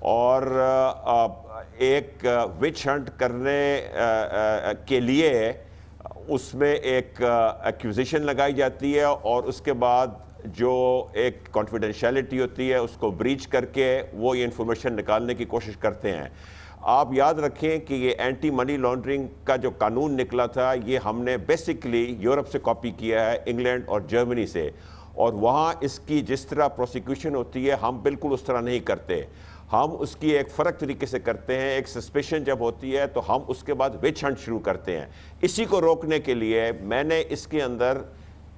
اور ایک وچ ہنٹ کرنے کے لیے اس میں ایک ایکوزیشن لگائی جاتی ہے اور اس کے بعد جو ایک کانفیڈینشیلٹی ہوتی ہے اس کو بریچ کر کے وہ یہ انفارمیشن نکالنے کی کوشش کرتے ہیں. آپ یاد رکھیں کہ یہ اینٹی منی لانڈرنگ کا جو قانون نکلا تھا یہ ہم نے بیسکلی یورپ سے کاپی کیا ہے, انگلینڈ اور جرمنی سے, اور وہاں اس کی جس طرح پروسیکیوشن ہوتی ہے ہم بالکل اس طرح نہیں کرتے. ہم اس کی ایک فرق طریقے سے کرتے ہیں. ایک سسپیشن جب ہوتی ہے تو ہم اس کے بعد وچ ہنٹ شروع کرتے ہیں. اسی کو روکنے کے لیے میں نے اس کے اندر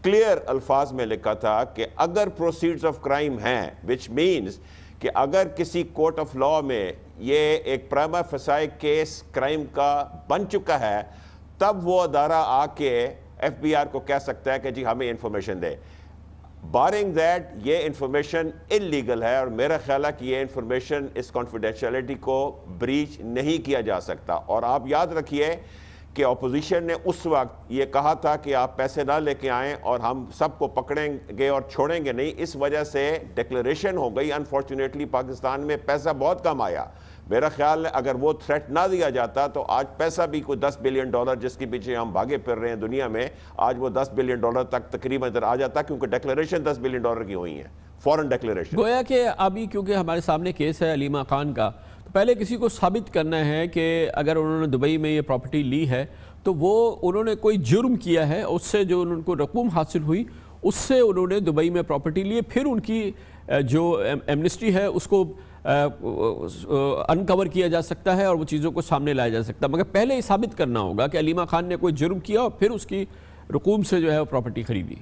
کلیئر الفاظ میں لکھا تھا کہ اگر پروسیڈز آف کرائم ہیں, وچ مینز کہ اگر کسی کورٹ آف لا میں یہ ایک پرائما فیسائی کیس کرائم کا بن چکا ہے, تب وہ ادارہ آ کے ایف بی آر کو کہہ سکتا ہے کہ جی ہمیں انفارمیشن دے. بارنگ دیٹ یہ انفارمیشن انلیگل ہے, اور میرا خیال ہے کہ یہ انفارمیشن اس کانفیڈینشیلٹی کو بریچ نہیں کیا جا سکتا. اور آپ یاد رکھیے کہ اپوزیشن نے اس وقت یہ کہا تھا کہ آپ پیسے نہ لے کے آئیں اور ہم سب کو پکڑیں گے اور چھوڑیں گے نہیں. اس وجہ سے ڈکلیریشن ہو گئی. انفارچونیٹلی پاکستان میں پیسہ بہت کم آیا. میرا خیال ہے اگر وہ تھریٹ نہ دیا جاتا تو آج پیسہ بھی کوئی $10 بلین جس کے پیچھے ہم بھاگے پھر رہے ہیں دنیا میں, آج وہ $10 بلین تک تقریباً ادھر آ جاتا, کیونکہ ڈکلیریشن $10 بلین کی ہوئی ہیں, فورن ڈکلیریشن. گویا کہ ابھی کیونکہ ہمارے سامنے کیس ہے علیمہ خان کا, تو پہلے کسی کو ثابت کرنا ہے کہ اگر انہوں نے دبئی میں یہ پراپرٹی لی ہے تو وہ انہوں نے کوئی جرم کیا ہے, اس سے جو ان کو رقوم حاصل ہوئی اس سے انہوں نے دبئی میں پراپرٹی لی, پھر ان کی جو ایمنسٹی ہے اس کو انکور کیا جا سکتا ہے اور وہ چیزوں کو سامنے لایا جا سکتا ہے. مگر پہلے یہ ثابت کرنا ہوگا کہ علیمہ خان نے کوئی جرم کیا اور پھر اس کی رقوم سے جو ہے وہ پراپرٹی خریدی.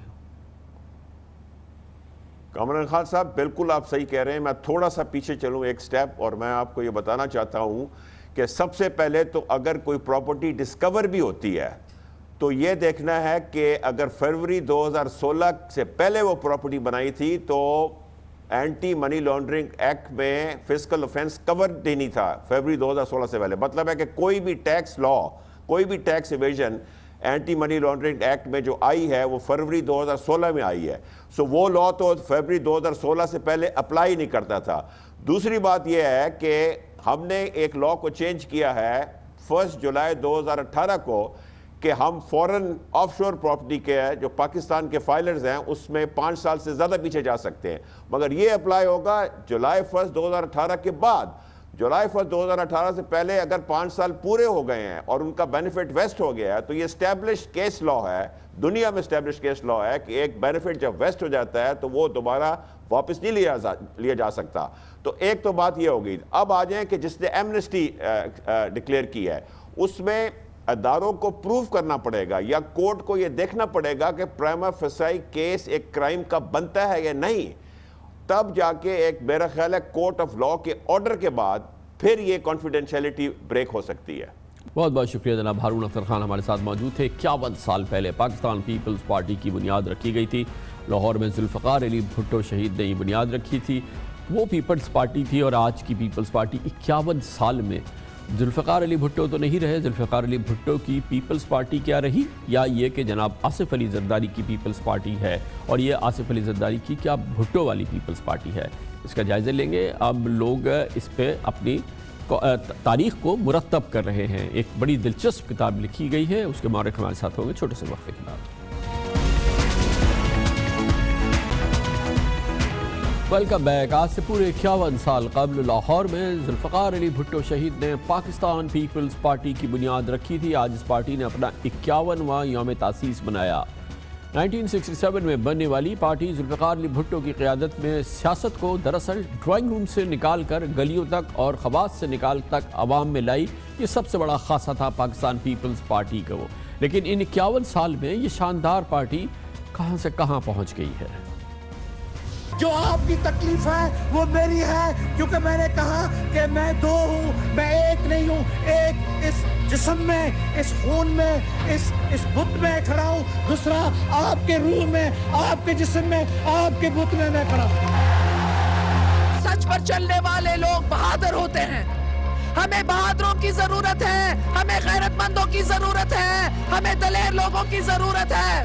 کامران خان صاحب بالکل آپ صحیح کہہ رہے ہیں. میں تھوڑا سا پیچھے چلوں ایک سٹیپ, اور میں آپ کو یہ بتانا چاہتا ہوں کہ سب سے پہلے تو اگر کوئی پراپرٹی ڈسکور بھی ہوتی ہے تو یہ دیکھنا ہے کہ اگر فروری 2016 سے پہلے وہ پراپرٹی بنائی تھی تو اینٹی منی لانڈرنگ ایکٹ میں فسکل آفینس کور نہیں تھا فروری 2016 سے پہلے. مطلب ہے کہ کوئی بھی ٹیکس لا, کوئی بھی tax evasion anti money laundering act میں جو آئی ہے وہ فروری 2016 میں آئی ہے. سو وہ لا تو فروری 2016 سے پہلے اپلائی نہیں کرتا تھا. دوسری بات یہ ہے کہ ہم نے ایک لا کو چینج کیا ہے 1 جولائی 2018 کو کہ ہم فورن آف شور پراپرٹی کے جو پاکستان کے فائلرز ہیں اس میں 5 سال سے زیادہ پیچھے جا سکتے ہیں, مگر یہ اپلائی ہوگا جولائی 1 2018 کے بعد. جولائی 1 2018 سے پہلے اگر 5 سال پورے ہو گئے ہیں اور ان کا بینیفٹ ویسٹ ہو گیا ہے تو یہ اسٹیبلش کیس لا ہے, دنیا میں اسٹیبلش کیس لا ہے کہ ایک بینیفٹ جب ویسٹ ہو جاتا ہے تو وہ دوبارہ واپس نہیں لیا جا سکتا. تو ایک تو بات یہ ہوگی. اب آ جائیں کہ جس نے ایمنسٹی ڈکلیئر کی ہے اس میں اداروں کو پروف کرنا پڑے گا یا کورٹ کو یہ دیکھنا پڑے گا کہ پرائما فیسائی کیس ایک کرائم کا بنتا ہے یا نہیں. تب جا کے ایک میرا خیال ہے کورٹ آف لا کے آرڈر کے بعد پھر یہ کانفیڈینشیلٹی بریک ہو سکتی ہے. بہت بہت شکریہ جناب ہارون اختر خان ہمارے ساتھ موجود تھے. 51 سال پہلے پاکستان پیپلز پارٹی کی بنیاد رکھی گئی تھی. لاہور میں ذوالفقار علی بھٹو شہید نے یہ بنیاد رکھی تھی. وہ پیپلز پارٹی تھی اور آج کی پیپلز پارٹی 51 سال میں ذوالفقار علی بھٹو تو نہیں رہے. ذوالفقار علی بھٹو کی پیپلز پارٹی کیا رہی, یا یہ کہ جناب آصف علی زرداری کی پیپلز پارٹی ہے اور یہ آصف علی زرداری کی کیا بھٹو والی پیپلز پارٹی ہے, اس کا جائزہ لیں گے. اب لوگ اس پہ اپنی تاریخ کو مرتب کر رہے ہیں. ایک بڑی دلچسپ کتاب لکھی گئی ہے, اس کے مورخ ہمارے ساتھ ہوں گے چھوٹے سے وقفے کے بعد. Welcome back. آج سے پورے 51 سال قبل لاہور میں ذوالفقار علی بھٹو شہید نے پاکستان پیپلز پارٹی کی بنیاد رکھی تھی. آج اس پارٹی نے اپنا 51واں یوم تاسیس منایا. 1967 میں بننے والی پارٹی ذوالفقار علی بھٹو کی قیادت میں سیاست کو دراصل ڈرائنگ روم سے نکال کر گلیوں تک اور خواص سے نکال تک عوام میں لائی. یہ سب سے بڑا خاصہ تھا پاکستان پیپلز پارٹی کا. وہ لیکن ان 51 سال میں یہ شاندار پارٹی کہاں سے کہاں پہنچ گئی ہے. جو آپ کی تکلیف ہے وہ میری ہے, کیونکہ میں نے کہا کہ میں دو ہوں, میں ایک نہیں ہوں. ایک اس جسم میں, اس خون میں, اس بت میں کھڑا ہوں. دوسرا آپ کے روح میں, آپ کے جسم میں, آپ کے بت میں کھڑا ہوں. سچ پر چلنے والے لوگ بہادر ہوتے ہیں. ہمیں بہادروں کی ضرورت ہے, ہمیں غیرت مندوں کی ضرورت ہے, ہمیں دلیر لوگوں کی ضرورت ہے.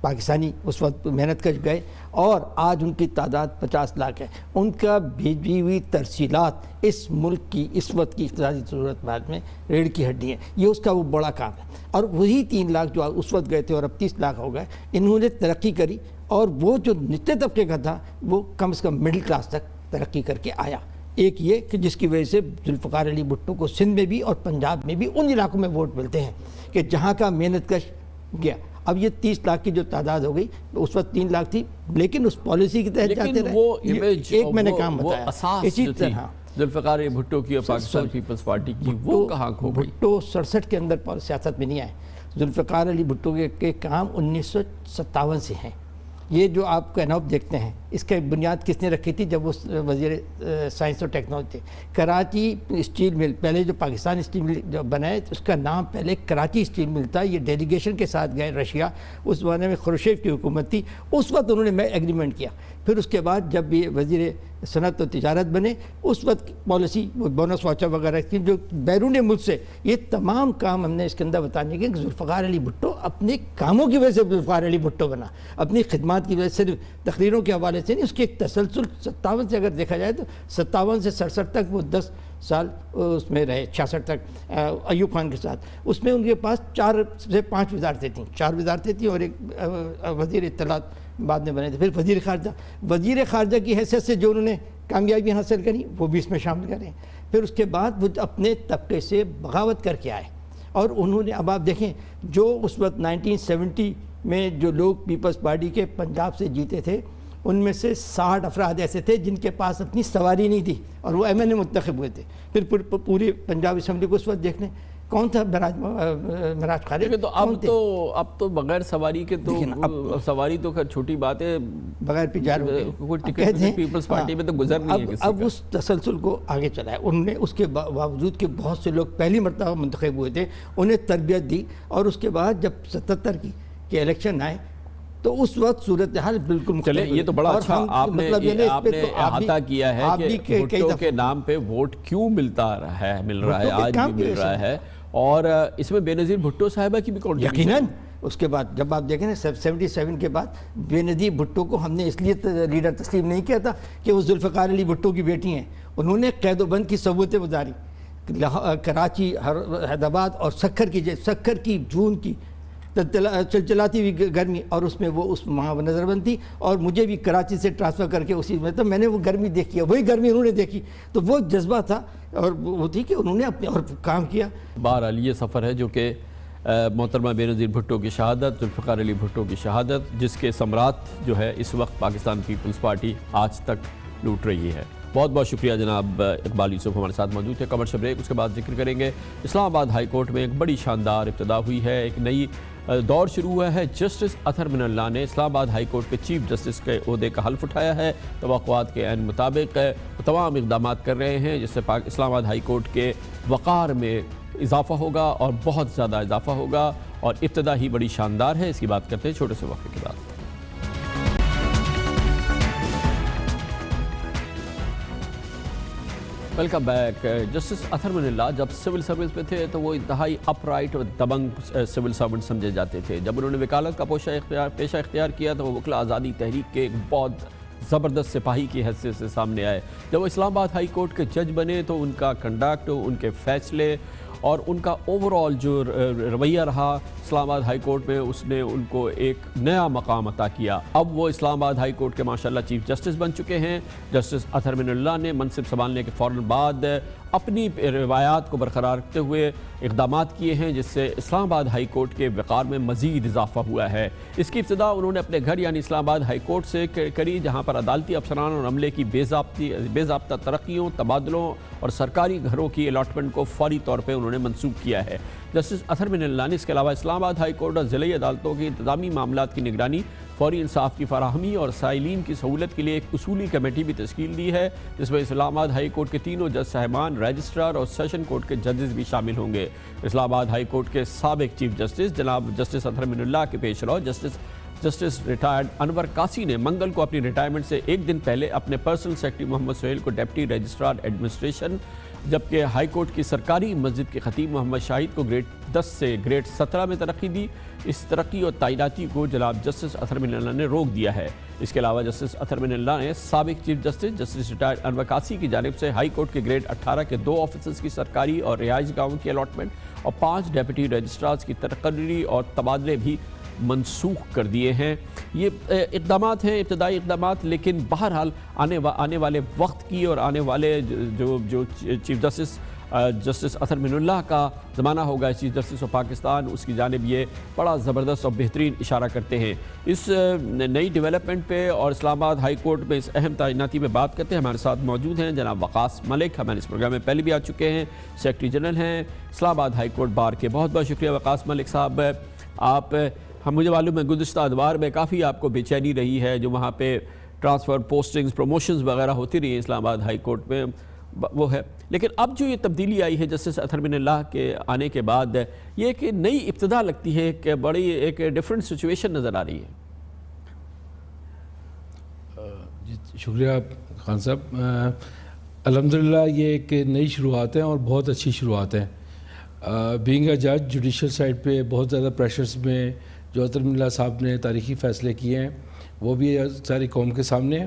پاکستانی اس وقت محنت کش گئے اور آج ان کی تعداد 50 لاکھ ہے. ان کا بھیجی ہوئی ترسیلات اس ملک کی اس وقت کی اقتصادی صورتحال میں ریڑھ کی ہڈی ہیں. یہ اس کا وہ بڑا کام ہے. اور وہی 3 لاکھ جو اس وقت گئے تھے اور اب 30 لاکھ ہو گئے, انہوں نے ترقی کری اور وہ جو نچلے طبقے کا تھا وہ کم از کم مڈل کلاس تک ترقی کر کے آیا. ایک یہ کہ جس کی وجہ سے ذوالفقار علی بھٹو کو سندھ میں بھی اور پنجاب میں بھی ان علاقوں میں ووٹ ملتے ہیں کہ جہاں کا محنت کش گیا. اب یہ 30 لاکھ کی جو تعداد ہو گئی, اس وقت 3 لاکھ تھی, لیکن اس پالیسی کے تحت جاتے رہے. وہ امیج ایک میں نے کام وہ بتایا اساس اسی جو تھی طرح ذوالفقار علی بھٹو کی اور پاکستان پیپلز پارٹی کی, وہ کہاں کھو گئی؟ بھٹو 67 کے اندر سیاست میں نہیں آئے. ذوالفقار علی بھٹو کے کام 1957 سے ہیں. یہ جو آپ کینوپ دیکھتے ہیں اس کا بنیاد کس نے رکھی تھی جب وہ وزیر سائنس اور ٹیکنالوجی تھے. کراچی اسٹیل مل, پہلے جو پاکستان اسٹیل مل جو بنائے اس کا نام پہلے کراچی اسٹیل مل تھا. یہ ڈیلیگیشن کے ساتھ گئے رشیا, اس زمانے میں خروشیو کی حکومت تھی, اس وقت انہوں نے ایگریمنٹ کیا. پھر اس کے بعد جب یہ وزیر صنعت و تجارت بنے اس وقت پالیسی بونس واچر وغیرہ کی جو بیرون ملک سے, یہ تمام کام ہم نے اس کے اندر بتانے کے کہ ذوالفقار علی بھٹو اپنے کاموں کی وجہ سے ذوالفقار علی بھٹو بنا, اپنی خدمات کی وجہ سے, صرف تقریروں کے حوالے سے نہیں. اس کی ایک تسلسل 57 سے اگر دیکھا جائے تو 57 سے 67 تک وہ 10 سال اس میں رہے, 66 تک ایوب خان کے ساتھ. اس میں ان کے پاس 4 سے 5 وزارتیں تھیں, 4 وزارتیں تھیں اور ایک وزیر اطلاعات بعد میں بنے تھے. پھر وزیر خارجہ کی حیثیت سے جو انہوں نے کامیابی حاصل کری وہ بھی اس میں شامل کریں. پھر اس کے بعد وہ اپنے طبقے سے بغاوت کر کے آئے اور انہوں نے, اب آپ دیکھیں جو اس وقت 1970 میں جو لوگ پیپلز پارٹی کے پنجاب سے جیتے تھے ان میں سے 60 افراد ایسے تھے جن کے پاس اپنی سواری نہیں تھی اور وہ ایم این اے منتخب ہوئے تھے. پھر پوری پنجاب اسمبلی کو اس وقت دیکھ لیں کون تھا مراج خالد. تو اب تو بغیر سواری کے تو سواری تو خیر چھوٹی بات ہے, بغیر پیجار کوئی ٹکٹ پیپلز پارٹی میں تو گزر نہیں ہے کسی کا. اب اس تسلسل کو آگے چلایا انہوں نے. اس کے باوجود کہ بہت سے لوگ پہلی مرتبہ منتخب ہوئے تھے انہیں تربیت دی, اور اس کے بعد جب 77 کے الیکشن آئے تو اس وقت صورتحال بالکل مختلف. چلے یہ تو بڑا اچھا آپ نے احاطہ کیا ہے کہ بھٹو کے نام پہ ووٹ کیوں مل رہا ہے آج بھی مل رہا ہے, اور اس میں بے نظیر بھٹو صاحبہ کی بھی کانٹریبیوشن یقیناً. اس کے بعد جب آپ دیکھیں نا 77 کے بعد بے نظیر بھٹو کو ہم نے اس لیے لیڈر تسلیم نہیں کیا تھا کہ وہ ذوالفقار علی بھٹو کی بیٹی ہیں. انہوں نے قید و بند کی صوبتیں گزاری, کراچی, حیدرآباد اور سکھر کی جون کی چلچلاتی ہوئی گرمی, اور اس میں وہ اس وہاں نظر بند تھی, اور مجھے بھی کراچی سے ٹرانسفر کر کے اسی میں, تو میں نے وہ گرمی دیکھی ہے, وہی گرمی انہوں نے دیکھی. تو وہ جذبہ تھا اور وہ تھی کہ انہوں نے اپنے اور کام کیا. بہرحال یہ سفر ہے جو کہ محترمہ بے نظیر بھٹو کی شہادت, ذوالفقار علی بھٹو کی شہادت, جس کے ثمرات جو ہے اس وقت پاکستان پیپلز پارٹی آج تک لوٹ رہی ہے. بہت بہت شکریہ جناب اقبال یوسف ہمارے ساتھ موجود تھے. کمرشل بریک, اس کے بعد ذکر کریں گے اسلام آباد ہائی کورٹ میں ایک بڑی شاندار ابتدا ہوئی ہے, ایک نئی دور شروع ہوا ہے. جسٹس اطہر من اللہ نے اسلام آباد ہائی کورٹ کے چیف جسٹس کے عہدے کا حلف اٹھایا ہے. توقعات کے عین مطابق تمام اقدامات کر رہے ہیں جس سے اسلام آباد ہائی کورٹ کے وقار میں اضافہ ہوگا اور بہت زیادہ اضافہ ہوگا, اور ابتدا ہی بڑی شاندار ہے. اس کی بات کرتے ہیں چھوٹے سے وقفے کے بعد. Welcome back. جسٹس اطہر من اللہ جب سول سروس میں تھے تو وہ انتہائی اپ رائٹ اور دبنگ سول سرونٹ سمجھے جاتے تھے. جب انہوں نے وکالت کا پیشہ اختیار کیا تو وہ وکلا آزادی تحریک کے ایک بہت زبردست سپاہی کی حیثیت سے سامنے آئے. جب وہ اسلام آباد ہائی کورٹ کے جج بنے تو ان کا کنڈکٹ, ان کے فیصلے اور ان کا اوورآل جو رویہ رہا اسلام آباد ہائی کورٹ میں, اس نے ان کو ایک نیا مقام عطا کیا. اب وہ اسلام آباد ہائی کورٹ کے ماشاءاللہ چیف جسٹس بن چکے ہیں. جسٹس اطہر من اللہ نے منصب سنبھالنے کے فوراً بعد اپنی روایات کو برقرار رکھتے ہوئے اقدامات کیے ہیں جس سے اسلام آباد ہائی کورٹ کے وقار میں مزید اضافہ ہوا ہے. اس کی ابتدا انہوں نے اپنے گھر یعنی اسلام آباد ہائی کورٹ سے کری, جہاں پر عدالتی افسران اور عملے کی بے ضابطہ ترقیوں, تبادلوں اور سرکاری گھروں کی الاٹمنٹ کو فوری طور پہ انہوں نے منسوخ کیا ہے. جسٹس اطہر من اللہ نے اس کے علاوہ اسلام آباد ہائی کورٹ اور ضلعی عدالتوں کی انتظامی معاملات کی نگرانی, فوری انصاف کی فراہمی اور سائلین کی سہولت کے لیے ایک اصولی کمیٹی بھی تشکیل دی ہے جس میں اسلام آباد ہائی کورٹ کے تینوں جج صاحبان, رجسٹرار اور سیشن کورٹ کے ججز بھی شامل ہوں گے. اسلام آباد ہائی کورٹ کے سابق چیف جسٹس جناب جسٹس اطہر من اللہ کے پیش رو جسٹس ریٹائرڈ انور قاسی نے منگل کو اپنی ریٹائرمنٹ سے ایک دن پہلے اپنے پرسنل سیکرٹری محمد سہیل کو ڈپٹی رجسٹرار ایڈمنسٹریشن جبکہ ہائی کورٹ کی سرکاری مسجد کے خطیب محمد شاہد کو گریڈ 10 سے گریڈ 17 میں ترقی دی۔ اس ترقی اور تعیناتی کو جناب جسٹس اطہر من اللہ نے روک دیا ہے۔ اس کے علاوہ جسٹس اطہر من اللہ نے سابق چیف جسٹس ریٹائرڈ انور قاسی کی جانب سے ہائی کورٹ کے گریڈ 18 کے 2 آفیسرز کی سرکاری اور رہائش گاہوں کی الاٹمنٹ اور 5 ڈیپٹی رجسٹرارز کی تقرری اور تبادلے بھی منسوخ کر دیے ہیں۔ یہ اقدامات ہیں، ابتدائی اقدامات، لیکن بہرحال آنے والے وقت کی اور آنے والے جو چیف جسٹس اطہر من اللہ کا زمانہ ہوگا چیف جسٹس آف پاکستان، اس کی جانب یہ بڑا زبردست اور بہترین اشارہ کرتے ہیں۔ اس نئی ڈیولپمنٹ پہ اور اسلام آباد ہائی کورٹ میں اس اہم تعیناتی میں بات کرتے ہیں۔ ہمارے ساتھ موجود ہیں جناب وقاص ملک، ہمارے اس پروگرام میں پہلے بھی آ چکے ہیں، سیکرٹری جنرل ہیں اسلام آباد ہائی کورٹ بار کے۔ بہت بہت شکریہ وقاص ملک صاحب۔ مجھے معلوم ہے گزشتہ ادوار میں کافی آپ کو بے چینی رہی ہے، جو وہاں پہ ٹرانسفر، پوسٹنگز، پروموشنز وغیرہ ہوتی رہی ہیں اسلام آباد ہائی کورٹ میں، وہ ہے۔ لیکن اب جو یہ تبدیلی آئی ہے جسٹس اطہر من اللہ کے آنے کے بعد، یہ ایک نئی ابتدا لگتی ہے کہ بڑی ایک ڈیفرنٹ سچویشن نظر آ رہی ہے۔ شکریہ خان صاحب۔ الحمدللہ یہ ایک نئی شروعات ہیں اور بہت اچھی شروعات ہیں۔ بینگ اے جج جوڈیشل سائڈ پہ بہت زیادہ پریشرز میں جو اطہر من اللہ صاحب نے تاریخی فیصلے کیے ہیں وہ بھی ساری قوم کے سامنے ہیں،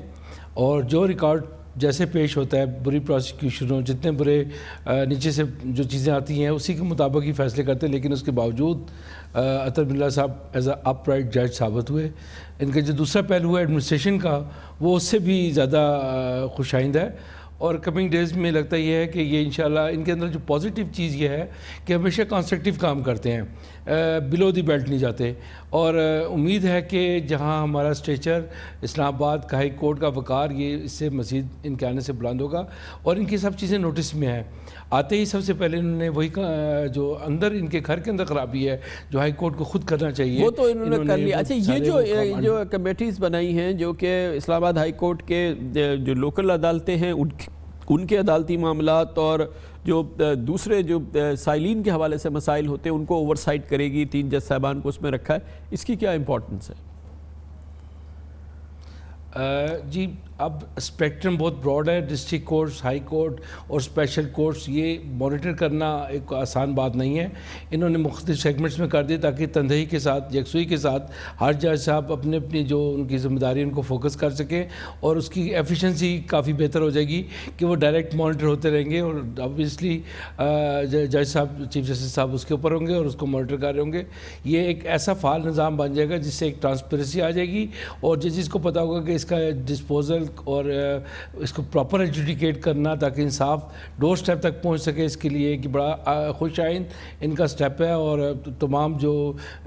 اور جو ریکارڈ جیسے پیش ہوتا ہے، بری پروسیکیوشنوں، جتنے برے نیچے سے جو چیزیں آتی ہیں اسی کے مطابق ہی فیصلے کرتے ہیں، لیکن اس کے باوجود اطہر من اللہ صاحب ایز اے اپ رائٹ جج ثابت ہوئے۔ ان کا جو دوسرا پہلو ہے ایڈمنسٹریشن کا، وہ اس سے بھی زیادہ خوش آئند ہے، اور کمنگ ڈیز میں لگتا یہ ہے کہ یہ انشاءاللہ ان کے اندر جو پازیٹیو چیز یہ ہے کہ ہمیشہ کنسٹرکٹیو کام کرتے ہیں، بلو دی بیلٹ نہیں جاتے، اور امید ہے کہ جہاں ہمارا اسٹیچر اسلام آباد کا ہائی کورٹ کا وقار یہ اس سے مزید ان کے آنے سے بلند ہوگا، اور ان کی سب چیزیں نوٹس میں ہیں۔ آتے ہی سب سے پہلے انہوں نے وہی جو اندر ان کے گھر کے اندر خرابی ہے جو ہائی کورٹ کو خود کرنا چاہیے، وہ تو انہوں نے کر لیا۔ اچھا، یہ جو کمیٹیز بنائی ہیں جو کہ اسلام آباد ہائی کورٹ کے جو لوکل عدالتیں ہیں ان کے عدالتی معاملات اور جو دوسرے جو سائلین کے حوالے سے مسائل ہوتے ہیں ان کو اوور سائٹ کرے گی، 3 جج صاحبان کو اس میں رکھا ہے، اس کی کیا امپورٹنس ہے؟ جی اب اسپیکٹرم بہت براڈ ہے، ڈسٹرکٹ کورٹس، ہائی کورٹ اور اسپیشل کورٹس، یہ مانیٹر کرنا ایک آسان بات نہیں ہے۔ انہوں نے مختلف سیگمنٹس میں کر دی تاکہ تندہی کے ساتھ، یکسوئی کے ساتھ ہر جج صاحب اپنی جو ان کی ذمہ داری ان کو فوکس کر سکیں، اور اس کی ایفیشنسی کافی بہتر ہو جائے گی کہ وہ ڈائریکٹ مانیٹر ہوتے رہیں گے، اور اوبیسلی جج صاحب، چیف جسٹس صاحب اس کے اوپر ہوں گے اور اس کو مانیٹر کر رہے ہوں گے۔ یہ ایک ایسا فعال نظام بن جائے گا جس سے ایک ٹرانسپیرنسی آ جائے گی، اور جس کو پتہ ہوگا کہ اس کا ڈسپوزل اور اس کو پراپر ایڈجوڈیکیٹ کرنا تاکہ انصاف ڈور سٹیپ تک پہنچ سکے، اس کے لیے ایک بڑا خوش آئند ان کا سٹیپ ہے، اور تمام جو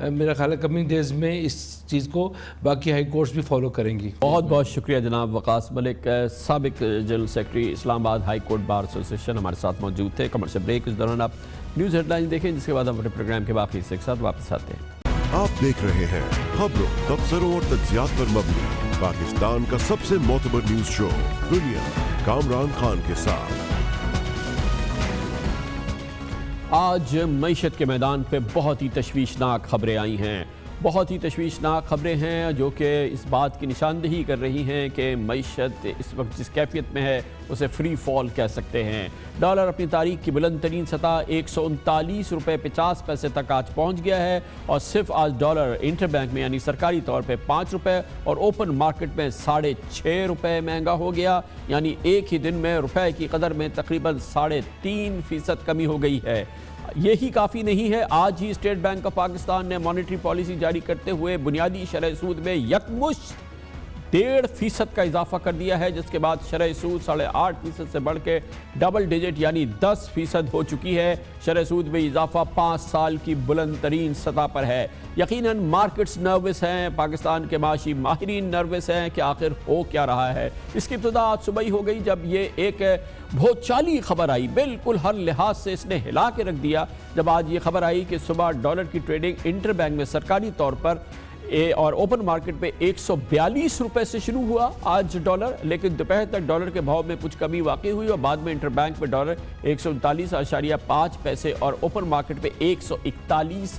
میرا خیال ہے کمنگ ڈیز میں اس چیز کو باقی ہائی کورٹس بھی فالو کریں گی۔ بہت بہت شکریہ جناب وقاص ملک، سابق جنرل سیکرٹری اسلام آباد ہائی کورٹ بار ایسوسیشن، ہمارے ساتھ موجود تھے۔ کمرشل بریک، اس دوران آپ نیوز ہیڈ لائن دیکھیں، جس کے بعد ہم اپنے پروگرام کے باقی حصے کے ساتھ واپس آتے ہیں۔ آپ دیکھ رہے ہیں خبروں، تبصروں اور تجزیات پر مبنی پاکستان کا سب سے معتبر نیوز شو دنیا، کامران خان کے ساتھ۔ آج معیشت کے میدان پہ بہت ہی تشویشناک خبریں آئی ہیں، بہت ہی تشویشناک خبریں ہیں جو کہ اس بات کی نشاندہی کر رہی ہیں کہ معیشت اس وقت جس کیفیت میں ہے اسے فری فال کہہ سکتے ہیں۔ ڈالر اپنی تاریخ کی بلند ترین سطح 139 روپے 50 پیسے تک آج پہنچ گیا ہے، اور صرف آج ڈالر انٹر بینک میں یعنی سرکاری طور پہ 5 روپے اور اوپن مارکیٹ میں 6.5 روپے مہنگا ہو گیا، یعنی ایک ہی دن میں روپے کی قدر میں تقریباً 3.5% کمی ہو گئی ہے۔ یہی کافی نہیں ہے، آج ہی اسٹیٹ بینک آف پاکستان نے مانیٹری پالیسی جاری کرتے ہوئے بنیادی شرح سود میں یکمشت 1.5% کا اضافہ کر دیا ہے، جس کے بعد شرح سود 8.5% سے بڑھ کے ڈبل ڈیجٹ یعنی 10% ہو چکی ہے۔ شرح سود میں اضافہ 5 سال کی بلند ترین سطح پر ہے۔ یقیناً مارکیٹس نروس ہیں، پاکستان کے معاشی ماہرین نروس ہیں کہ آخر ہو کیا رہا ہے۔ اس کی ابتدا آج صبح ہی ہو گئی جب یہ ایک بہت چالی خبر آئی، بالکل ہر لحاظ سے اس نے ہلا کے رکھ دیا، جب آج یہ خبر آئی کہ صبح ڈالر کی ٹریڈنگ انٹر بینک میں سرکاری طور پر اور اوپن مارکیٹ پہ 142 روپے سے شروع ہوا آج ڈالر، لیکن دوپہر تک ڈالر کے بھاؤ میں کچھ کمی واقع ہوئی، اور بعد میں انٹر بینک پہ ڈالر 139.5 پیسے اور اوپن مارکیٹ پہ 141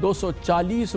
240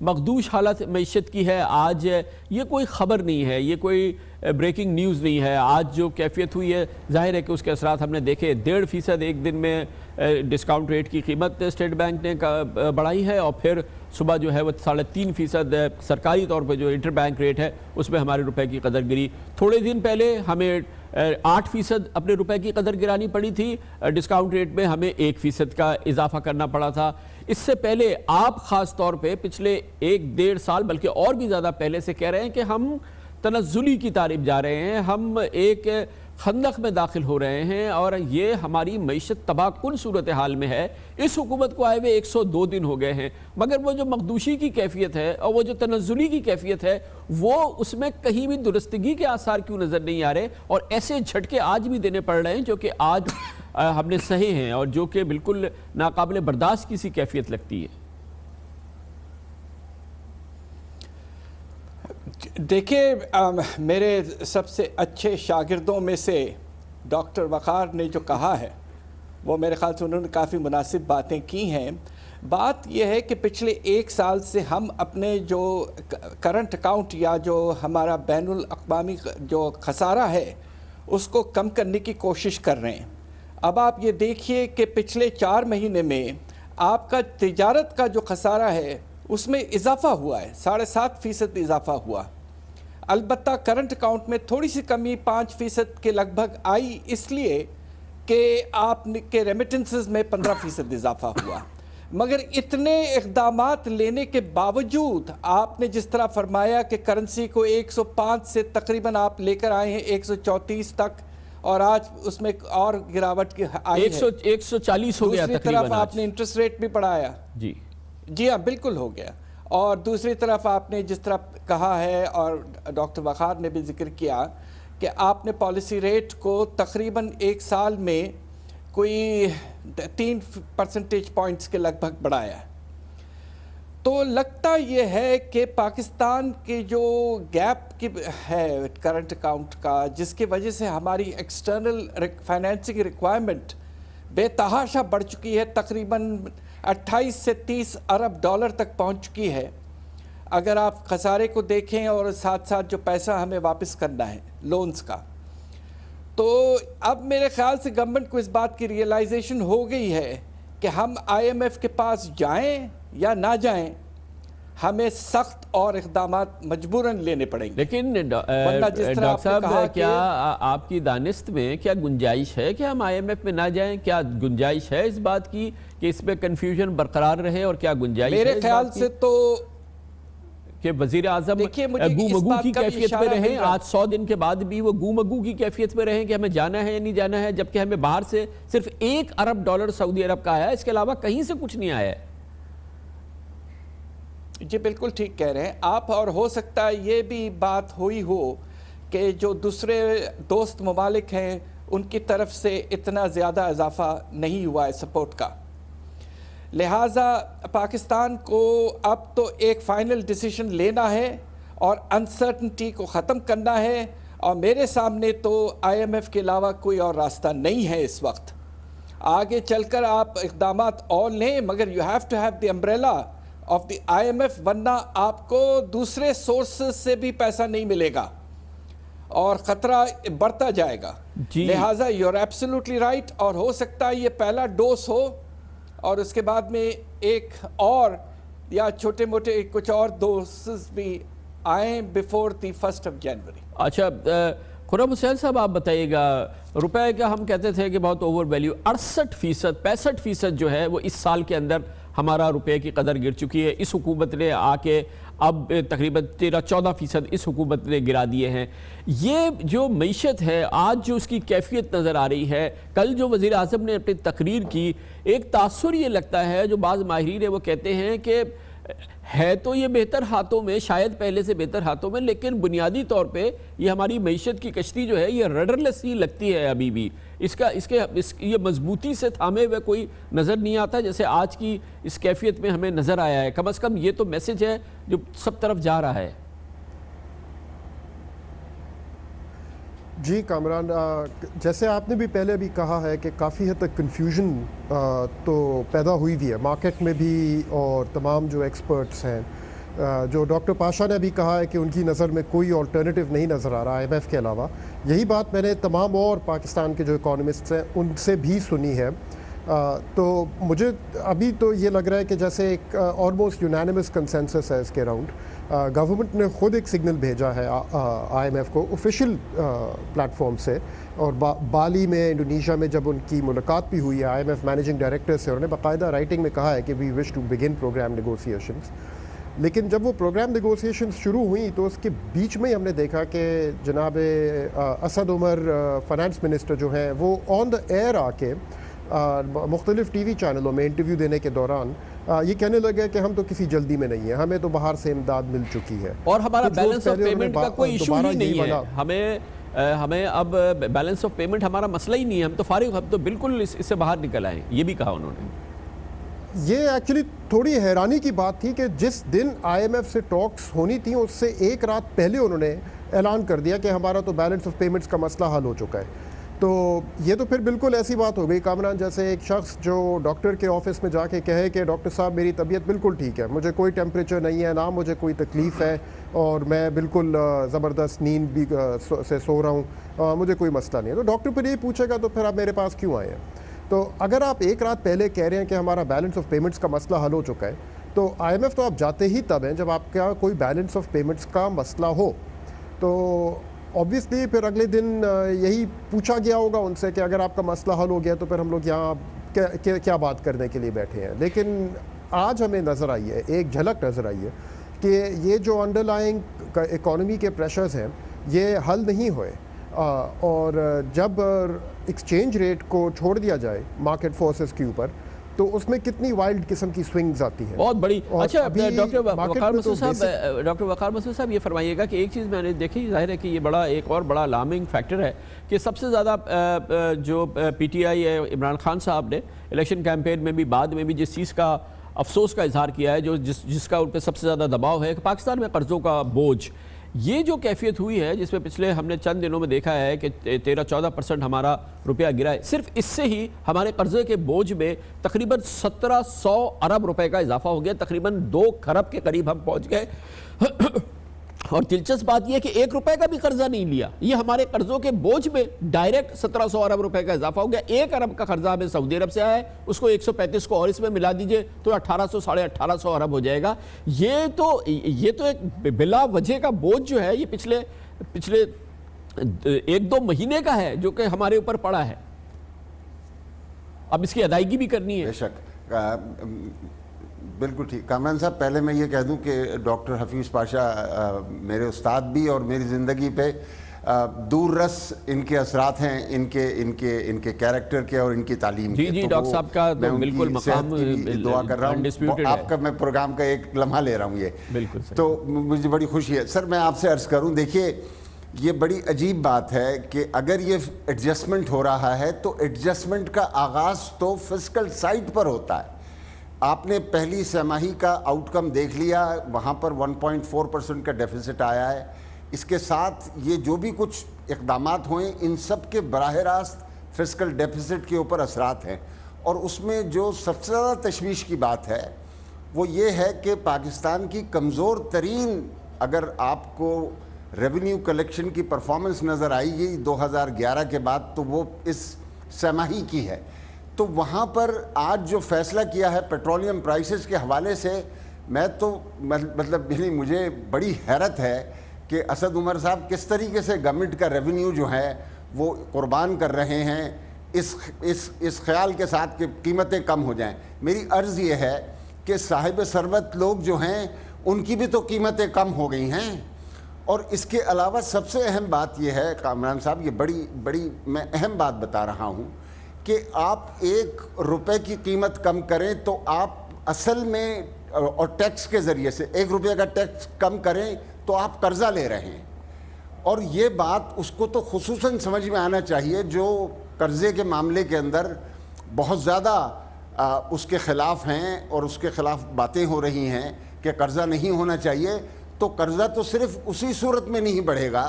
مخدوش حالت معیشت کی ہے آج، یہ کوئی خبر نہیں ہے، یہ کوئی بریکنگ نیوز نہیں ہے. آج جو کیفیت ہوئی ہے ظاہر ہے کہ اس کے اثرات ہم نے دیکھے. 1.5% ایک دن میں ڈسکاؤنٹ ریٹ کی قیمت اسٹیٹ بینک نے بڑھائی ہے، اور پھر صبح جو ہے وہ 3.5% سرکاری طور پہ جو انٹر بینک ریٹ ہے اس میں ہمارے روپے کی قدر گری. تھوڑے دن پہلے ہمیں 8% اپنے روپے کی قدر گرانی پڑی تھی، ڈسکاؤنٹ ریٹ میں ہمیں 1% کا اضافہ کرنا پڑا تھا. اس سے پہلے آپ خاص طور پہ پچھلے 1-1.5 سال بلکہ اور بھی زیادہ پہلے سے کہہ رہے ہیں کہ ہم تنزلی کی طرف جا رہے ہیں، ہم ایک خندق میں داخل ہو رہے ہیں اور یہ ہماری معیشت تباہ کن صورتحال میں ہے. اس حکومت کو آئے ہوئے 102 دن ہو گئے ہیں، مگر وہ جو مخدوشی کی کیفیت ہے اور وہ جو تنزلی کی کیفیت ہے وہ اس میں کہیں بھی درستگی کے آثار کیوں نظر نہیں آ رہے، اور ایسے جھٹکے آج بھی دینے پڑ رہے ہیں جو کہ آج ہم نے سہے ہیں اور جو کہ بالکل ناقابل برداشت کی سی کیفیت لگتی ہے. دیکھیں، میرے سب سے اچھے شاگردوں میں سے ڈاکٹر وقار نے جو کہا ہے وہ میرے خیال سے انہوں نے کافی مناسب باتیں کی ہیں. بات یہ ہے کہ پچھلے 1 سال سے ہم اپنے جو کرنٹ اکاؤنٹ یا جو ہمارا بین الاقوامی جو خسارہ ہے اس کو کم کرنے کی کوشش کر رہے ہیں. اب آپ یہ دیکھیے کہ پچھلے 4 مہینے میں آپ کا تجارت کا جو خسارہ ہے اس میں اضافہ ہوا ہے، 7.5% اضافہ ہوا. البتہ کرنٹ اکاؤنٹ میں تھوڑی سی کمی 5% کے لگ بھگ آئی، اس لیے کہ آپ کے ریمیٹنسز میں 15% اضافہ ہوا. مگر اتنے اقدامات لینے کے باوجود آپ نے جس طرح فرمایا کہ کرنسی کو 105 سے تقریباً آپ لے کر آئے ہیں 134 تک، اور آج اس میں اور گراوٹ کی آئی ہے، 140 ہو گیا تقریباً. دوسری طرف آپ نے انٹرسٹ ریٹ بھی بڑھایا. جی ہاں بالکل ہو گیا. اور دوسری طرف آپ نے جس طرح کہا ہے اور ڈاکٹر وقار نے بھی ذکر کیا کہ آپ نے پالیسی ریٹ کو تقریباً 1 سال میں کوئی 3 percentage points کے لگ بھگ بڑھایا ہے. تو لگتا یہ ہے کہ پاکستان کی جو گیپ کی ہے کرنٹ اکاؤنٹ کا، جس کی وجہ سے ہماری ایکسٹرنل فائنینسنگ ریکوائرمنٹ بے تحاشا بڑھ چکی ہے، تقریباً 28 سے 30 ارب ڈالر تک پہنچ چکی ہے اگر آپ خسارے کو دیکھیں اور ساتھ ساتھ جو پیسہ ہمیں واپس کرنا ہے لونز کا. تو اب میرے خیال سے گورنمنٹ کو اس بات کی ریئلائزیشن ہو گئی ہے کہ ہم IMF کے پاس جائیں یا نہ جائیں، ہمیں سخت اور اقدامات مجبوراً لینے پڑیں گے. لیکن ڈاکٹر صاحب، کیا آپ کی دانست میں کیا گنجائش ہے کہ ہم IMF میں نہ جائیں؟ کیا گنجائش ہے اس بات کی کہ اس میں کنفیوژن برقرار رہے، اور کیا گنجائش ہے میرے خیال سے تو کہ وزیر اعظم گو مگو کی کیفیت میں رہیں؟ آج 100 دن کے بعد بھی وہ گو مگو کی کیفیت میں رہیں کہ ہمیں جانا ہے یا نہیں جانا ہے، جبکہ ہمیں باہر سے صرف 1 ارب ڈالر سعودی عرب کا آیا ہے، اس کے علاوہ کہیں سے کچھ نہیں آیا ہے. جی بالکل ٹھیک کہہ رہے ہیں آپ. اور ہو سکتا ہے یہ بھی بات ہوئی ہو کہ جو دوسرے دوست ممالک ہیں ان کی طرف سے اتنا زیادہ اضافہ نہیں ہوا ہے سپورٹ کا، لہٰذا پاکستان کو اب تو ایک فائنل ڈیسیشن لینا ہے اور انسرٹنٹی کو ختم کرنا ہے. اور میرے سامنے تو IMF کے علاوہ کوئی اور راستہ نہیں ہے اس وقت. آگے چل کر آپ اقدامات اور لیں، مگر you have to have the umbrella of the IMF، ورنہ آپ کو دوسرے سورسز سے بھی پیسہ نہیں ملے گا اور خطرہ بڑھتا جائے گا. لہٰذا یو آر ایبسلیوٹلی رائٹ. اور ہو سکتا ہے یہ پہلا ڈوز ہو اور اس کے بعد میں ایک اور یا چھوٹے موٹے کچھ اور ڈوزز بھی آئیں بیفور دی 1 جنوری. اچھا خرم حسین صاحب، آپ بتائیے گا، روپے کا ہم کہتے تھے کہ بہت اوور ویلیو، 68%، 65% جو ہے وہ اس سال کے اندر ہمارا روپے کی قدر گر چکی ہے. اس حکومت نے آ کے اب تقریباً 13-14% اس حکومت نے گرا دیے ہیں. یہ جو معیشت ہے آج جو اس کی کیفیت نظر آ رہی ہے، کل جو وزیر اعظم نے اپنی تقریر کی، ایک تاثر یہ لگتا ہے، جو بعض ماہرین ہیں وہ کہتے ہیں کہ ہے تو یہ بہتر ہاتھوں میں، شاید پہلے سے بہتر ہاتھوں میں، لیکن بنیادی طور پہ یہ ہماری معیشت کی کشتی جو ہے یہ رڈرلیس ہی لگتی ہے ابھی بھی. یہ مضبوطی سے تھامے ہوئے کوئی نظر نہیں آتا جیسے آج کی اس کیفیت میں ہمیں نظر آیا ہے. کم از کم یہ تو میسج ہے جو سب طرف جا رہا ہے. جی کامران، جیسے آپ نے بھی پہلے بھی کہا ہے کہ کافی حد تک کنفیوژن تو پیدا ہوئی بھی ہے مارکیٹ میں بھی، اور تمام جو ایکسپرٹس ہیں جو ڈاکٹر پاشا نے بھی کہا ہے کہ ان کی نظر میں کوئی آلٹرنیٹیو نہیں نظر آ رہا IMF کے علاوہ. یہی بات میں نے تمام اور پاکستان کے جو اکانومسٹس ہیں ان سے بھی سنی ہے. تو مجھے ابھی تو یہ لگ رہا ہے کہ جیسے ایک آلموسٹ یونانیمس کنسنسس ہے اس کے اراؤنڈ. گورنمنٹ نے خود ایک سگنل بھیجا ہے IMF کو آفیشیل پلیٹ فارم سے, اور بالی میں انڈونیشیا میں جب ان کی ملاقات بھی ہوئی ہے IMF مینیجنگ ڈائریکٹر سے, انہوں نے باقاعدہ رائٹنگ میں کہا ہے کہ we wish to begin programme negotiations. لیکن جب وہ پروگرام نیگوسیشنز شروع ہوئیں تو اس کے بیچ میں ہم نے دیکھا کہ جناب اسد عمر فائنانس منسٹر جو ہیں وہ آن دا ایئر آ کے مختلف ٹی وی چینلوں میں انٹرویو دینے کے دوران یہ کہنے لگے کہ ہم تو کسی جلدی میں نہیں ہیں, ہمیں تو باہر سے امداد مل چکی ہے, اور ہمارا بیلنس آف پیمنٹ کا کوئی ایشو ہی نہیں ہے. ہمیں اب بیلنس آف پیمنٹ ہمارا مسئلہ ہی نہیں ہے, ہم تو فارغ, ہم تو بالکل اس سے باہر نکل آئے. یہ بھی کہا انہوں نے. یہ ایکچولی تھوڑی حیرانی کی بات تھی کہ جس دن IMF سے ٹاکس ہونی تھیں اس سے ایک رات پہلے انہوں نے اعلان کر دیا کہ ہمارا تو بیلنس آف پیمنٹس کا مسئلہ حل ہو چکا ہے. تو یہ تو پھر بالکل ایسی بات ہو گئی کامران جیسے ایک شخص جو ڈاکٹر کے آفس میں جا کے کہے کہ ڈاکٹر صاحب میری طبیعت بالکل ٹھیک ہے, مجھے کوئی ٹیمپریچر نہیں ہے, نہ مجھے کوئی تکلیف ہے, اور میں بالکل زبردست نیند بھی سے سو رہا ہوں, مجھے کوئی مسئلہ نہیں ہے. تو ڈاکٹر پھر یہ پوچھے گا تو پھر آپ میرے پاس کیوں آئے ہیں؟ تو اگر آپ ایک رات پہلے کہہ رہے ہیں کہ ہمارا بیلنس آف پیمنٹس کا مسئلہ حل ہو چکا ہے, تو IMF تو آپ جاتے ہی تب ہیں جب آپ کا کوئی بیلنس آف پیمنٹس کا مسئلہ ہو. تو آبویسلی پھر اگلے دن یہی پوچھا گیا ہوگا ان سے کہ اگر آپ کا مسئلہ حل ہو گیا تو پھر ہم لوگ یہاں کیا بات کرنے کے لیے بیٹھے ہیں. لیکن آج ہمیں نظر آئی ہے, ایک جھلک نظر آئی ہے کہ یہ جو انڈر لائنگ اکانومی کے پریشرز ہیں یہ حل نہیں ہوئے, اور جب ایکسچینج ریٹ کو چھوڑ دیا جائے مارکیٹ فورسز کے اوپر تو اس میں کتنی وائلڈ قسم کی سوئنگز آتی ہیں, بہت بڑی. اچھا ڈاکٹر وقار مسعود صاحب یہ فرمائیے گا کہ ایک چیز میں نے دیکھی, ظاہر ہے کہ یہ بڑا ایک اور بڑا الارمنگ فیکٹر ہے کہ سب سے زیادہ جو PTI ہے عمران خان صاحب نے الیکشن کیمپین میں بھی بعد میں بھی جس چیز کا افسوس کا اظہار کیا ہے, جس کا ان پہ سب سے زیادہ دباؤ ہے کہ پاکستان میں قرضوں کا بوجھ. یہ جو کیفیت ہوئی ہے جس میں پچھلے ہم نے چند دنوں میں دیکھا ہے کہ 13-14% ہمارا روپیہ گرا ہے, صرف اس سے ہی ہمارے قرضے کے بوجھ میں تقریباً 1700 ارب روپے کا اضافہ ہو گیا, تقریباً 2 کھرب کے قریب ہم پہنچ گئے. اور دلچسپ بات یہ ہے کہ 1 روپے کا بھی قرضہ نہیں لیا, یہ ہمارے قرضوں کے بوجھ میں ڈائریکٹ 1700 ارب روپے کا اضافہ ہو گیا. 1 ارب کا قرضہ ہمیں سعودی عرب سے آیا ہے, اس کو 135 کو اور اس میں ملا دیجئے تو 1800-1850 ارب ہو جائے گا. یہ تو ایک بلا وجہ کا بوجھ جو ہے یہ پچھلے 1-2 مہینے کا ہے جو کہ ہمارے اوپر پڑا ہے. اب اس کی ادائیگی بھی کرنی ہے. بے شک, بالکل ٹھیک. کامران صاحب پہلے میں یہ کہہ دوں کہ ڈاکٹر حفیظ پاشا میرے استاد بھی اور میری زندگی پہ دور رس ان کے اثرات ہیں, ان کے کیریکٹر کے اور ان کی تعلیم کے. جی ڈاکٹر صاحب کا بالکل مقام دعا کر رہا ہوں. آپ کا میں پروگرام کا ایک لمحہ لے رہا ہوں, یہ بالکل تو مجھے بڑی خوشی ہے. سر میں آپ سے عرض کروں, دیکھیے یہ بڑی عجیب بات ہے کہ اگر یہ ایڈجسٹمنٹ ہو رہا ہے تو ایڈجسٹمنٹ کا آغاز تو فسکل سائٹ پر ہوتا ہے. آپ نے پہلی سہ-ماہی کا آؤٹ کم دیکھ لیا, وہاں پر 1.4% کا ڈیفیسٹ آیا ہے. اس کے ساتھ یہ جو بھی کچھ اقدامات ہوئے ان سب کے براہ راست فسکل ڈیفیسٹ کے اوپر اثرات ہیں. اور اس میں جو سب سے زیادہ تشویش کی بات ہے وہ یہ ہے کہ پاکستان کی کمزور ترین, اگر آپ کو ریونیو کلیکشن کی پرفارمنس نظر آئی گی 2011 کے بعد تو وہ اس سہ-ماہی کی ہے. تو وہاں پر آج جو فیصلہ کیا ہے پیٹرولیم پرائسز کے حوالے سے, میں تو مطلب مجھے بڑی حیرت ہے کہ اسد عمر صاحب کس طریقے سے گورنمنٹ کا ریونیو جو ہے وہ قربان کر رہے ہیں اس خیال کے ساتھ کہ قیمتیں کم ہو جائیں. میری عرض یہ ہے کہ صاحب ثروت لوگ جو ہیں ان کی بھی تو قیمتیں کم ہو گئی ہیں. اور اس کے علاوہ سب سے اہم بات یہ ہے کامران صاحب, یہ بڑی میں اہم بات بتا رہا ہوں کہ آپ 1 روپے کی قیمت کم کریں تو آپ اصل میں اور ٹیکس کے ذریعے سے 1 روپے کا ٹیکس کم کریں تو آپ قرضہ لے رہے ہیں. اور یہ بات اس کو تو خصوصاً سمجھ میں آنا چاہیے جو قرضے کے معاملے کے اندر بہت زیادہ اس کے خلاف ہیں اور اس کے خلاف باتیں ہو رہی ہیں کہ قرضہ نہیں ہونا چاہیے. تو قرضہ تو صرف اسی صورت میں نہیں بڑھے گا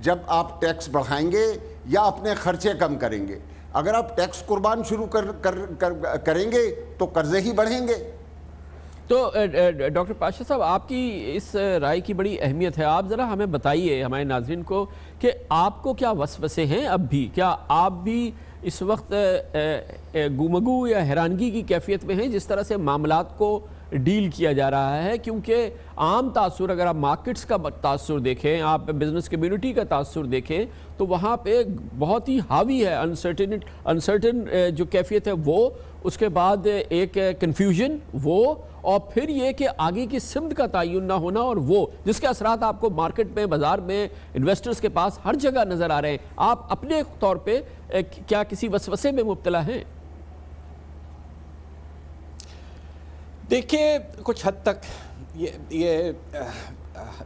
جب آپ ٹیکس بڑھائیں گے یا اپنے خرچے کم کریں گے. اگر آپ ٹیکس قربان شروع کریں گے تو قرضے ہی بڑھیں گے. تو ڈاکٹر پاشا صاحب آپ کی اس رائے کی بڑی اہمیت ہے. آپ ذرا ہمیں بتائیے ہمارے ناظرین کو کہ آپ کو کیا وسوسے ہیں اب بھی؟ کیا آپ بھی اس وقت گمگو یا حیرانگی کی کیفیت میں ہیں جس طرح سے معاملات کو ڈیل کیا جا رہا ہے؟ کیونکہ عام تاثر اگر آپ مارکیٹس کا تاثر دیکھیں, آپ بزنس کمیونٹی کا تاثر دیکھیں تو وہاں پہ بہت ہی حاوی ہے انسرٹن جو کیفیت ہے وہ, اس کے بعد ایک کنفیوژن وہ, اور پھر یہ کہ آگے کی سمت کا تعین نہ ہونا, اور وہ جس کے اثرات آپ کو مارکیٹ میں, بازار میں, انویسٹرز کے پاس ہر جگہ نظر آ رہے ہیں. آپ اپنے طور پہ کیا کسی وسوسے میں مبتلا ہیں؟ دیکھیے کچھ حد تک یہ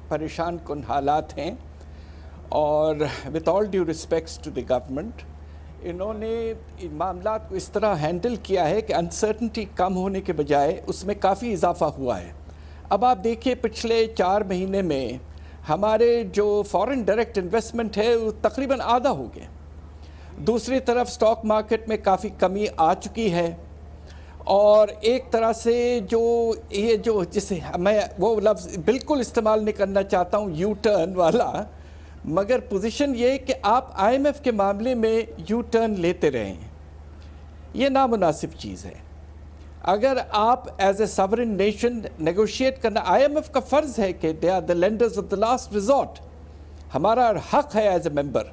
پریشان کن حالات ہیں, اور with all due respects to the government انہوں نے ان معاملات کو اس طرح ہینڈل کیا ہے کہ انسرٹنٹی کم ہونے کے بجائے اس میں کافی اضافہ ہوا ہے. اب آپ دیکھیے پچھلے 4 مہینے میں ہمارے جو فورن ڈائریکٹ انویسٹمنٹ ہے وہ تقریباً آدھا ہو گیا. دوسری طرف سٹاک مارکیٹ میں کافی کمی آ چکی ہے, اور ایک طرح سے یہ جو جسے میں وہ لفظ بالکل استعمال نہیں کرنا چاہتا ہوں یو ٹرن والا, مگر پوزیشن یہ کہ آپ آئی ایم ایف کے معاملے میں یو ٹرن لیتے رہیں, یہ نامناسب چیز ہے. اگر آپ as a sovereign nation negotiate کرنا, آئی ایم ایف کا فرض ہے کہ they are the lenders of the last resort, ہمارا حق ہے ایز اے ممبر,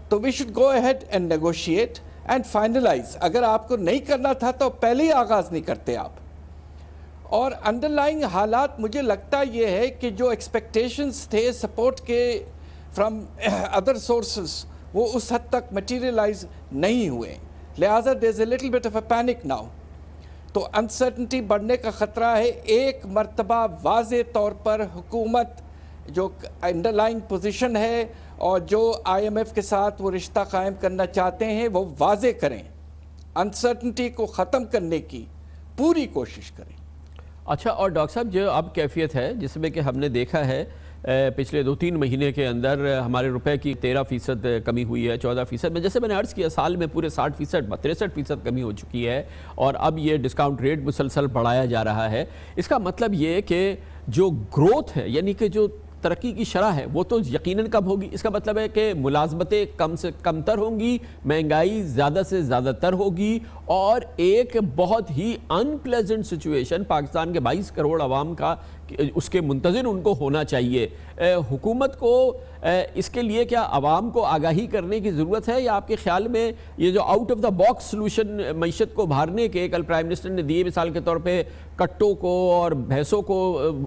تو we should go ahead and negotiate and finalise. اگر آپ کو نہیں کرنا تھا تو پہلے ہی آغاز نہیں کرتے آپ. اور انڈرلائنگ حالات مجھے لگتا یہ ہے کہ جو ایکسپیکٹیشنز تھے سپورٹ کے فرام ادر سورسز وہ اس حد تک مٹیریلائز نہیں ہوئے, لہٰذا there is a little bit of a panic now. تو انسرٹنٹی بڑھنے کا خطرہ ہے. ایک مرتبہ واضح طور پر حکومت جو انڈرلائنگ پوزیشن ہے اور جو آئی ایم ایف کے ساتھ وہ رشتہ قائم کرنا چاہتے ہیں وہ واضح کریں, انسرٹنٹی کو ختم کرنے کی پوری کوشش کریں. اچھا, اور ڈاکٹر صاحب جو اب کیفیت ہے جس میں کہ ہم نے دیکھا ہے پچھلے 2-3 مہینے کے اندر ہمارے روپے کی 13% کمی ہوئی ہے, 14% میں, جیسے میں نے عرض کیا سال میں پورے 60%, 63% کمی ہو چکی ہے, اور اب یہ ڈسکاؤنٹ ریٹ مسلسل بڑھایا جا رہا ہے. اس کا مطلب یہ کہ جو گروتھ ہے یعنی کہ جو ترقی کی شرح ہے وہ تو یقیناً کم ہوگی. اس کا مطلب ہے کہ ملازمتیں کم سے کم تر ہوں گی, مہنگائی زیادہ سے زیادہ تر ہوگی, اور ایک بہت ہی ان پلیزنٹ سچویشن پاکستان کے 22 کروڑ عوام کا اس کے منتظر ان کو ہونا چاہیے. حکومت کو اس کے لیے کیا عوام کو آگاہی کرنے کی ضرورت ہے, یا آپ کے خیال میں یہ جو out of the box solution معیشت کو ابھارنے کے کل پرائم منسٹر نے دیے, مثال کے طور پہ کٹوں کو اور بھینسوں کو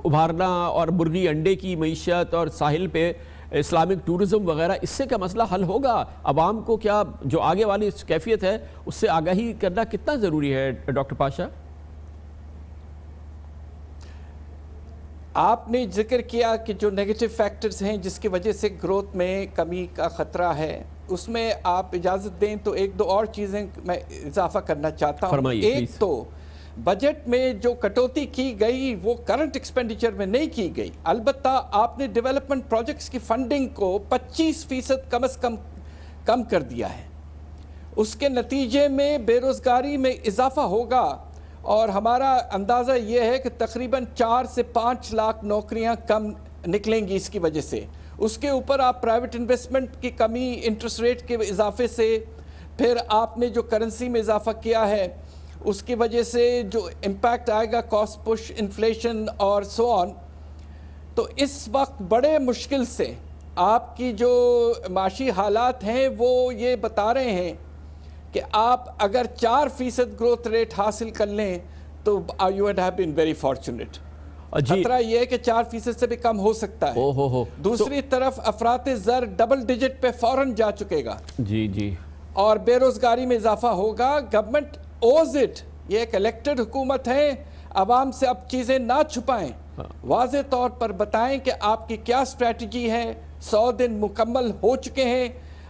ابھارنا, اور مرغی انڈے کی معیشت, اور ساحل پہ اسلامک ٹورزم وغیرہ, اس سے کیا مسئلہ حل ہوگا؟ عوام کو کیا جو آگے والی کیفیت ہے اس سے آگاہی کرنا کتنا ضروری ہے ڈاکٹر پاشا؟ آپ نے ذکر کیا کہ جو نیگیٹو فیکٹرز ہیں جس کی وجہ سے گروتھ میں کمی کا خطرہ ہے, اس میں آپ اجازت دیں تو 1-2 اور چیزیں میں اضافہ کرنا چاہتا ہوں. ایک تو بجٹ میں جو کٹوتی کی گئی وہ کرنٹ ایکسپینڈیچر میں نہیں کی گئی, البتہ آپ نے ڈیولپمنٹ پروجیکٹس کی فنڈنگ کو 25% کم از کم کر دیا ہے. اس کے نتیجے میں بے روزگاری میں اضافہ ہوگا, اور ہمارا اندازہ یہ ہے کہ تقریباً 4 سے 5 لاکھ نوکریاں کم نکلیں گی اس کی وجہ سے. اس کے اوپر آپ پرائیویٹ انویسٹمنٹ کی کمی, انٹرسٹ ریٹ کے اضافے سے, پھر آپ نے جو کرنسی میں اضافہ کیا ہے اس کی وجہ سے جو امپیکٹ آئے گا کاسٹ پش, انفلیشن اور سو آن. تو اس وقت بڑے مشکل سے آپ کی جو معاشی حالات ہیں وہ یہ بتا رہے ہیں کہ آپ اگر 4% گروتھ ریٹ حاصل کر لیں تو you would have been very fortunate. خطرہ یہ ہے کہ 4% سے بھی کم ہو سکتا ہے. دوسری طرف افراط زر ڈبل ڈیجٹ پہ فوراً جا چکے گا, اور بے روزگاری میں اضافہ ہوگا. گورنمنٹ اوز اٹ, یہ ایک الیکٹڈ حکومت ہے, عوام سے اب چیزیں نہ چھپائیں, واضح طور پر بتائیں کہ آپ کی کیا اسٹریٹجی ہے. 100 دن مکمل ہو چکے ہیں.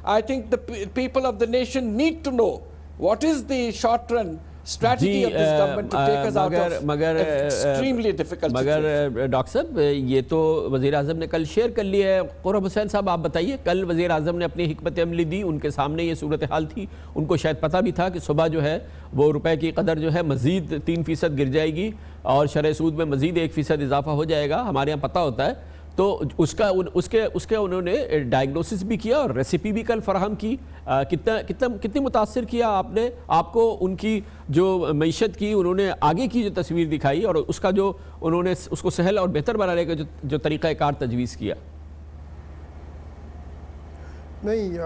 I think the people of the nation need to know what is the short run strategy of this government to take us out of مگر extremely difficult مگر ڈاکٹر صاحب یہ تو وزیر اعظم نے کل شیئر کر لیا ہے. قرب حسین صاحب آپ بتائیے, کل وزیر اعظم نے اپنی حکمت عملی دی, ان کے سامنے یہ صورتحال تھی, ان کو شاید پتہ بھی تھا کہ صبح جو ہے وہ روپے کی قدر جو ہے مزید 3% گر جائے گی اور شرح سود میں مزید 1% اضافہ ہو جائے گا, ہمارے یہاں پتہ ہوتا ہے. تو اس کے انہوں نے ڈائگنوسس بھی کیا اور ریسیپی بھی کل فراہم کی. کتنی متاثر کیا آپ کو ان کی جو معیشت کی انہوں نے آگے کی جو تصویر دکھائی اور اس کا جو انہوں نے اس کو سہل اور بہتر بنانے کا جو طریقہ کار تجویز کیا؟ نہیں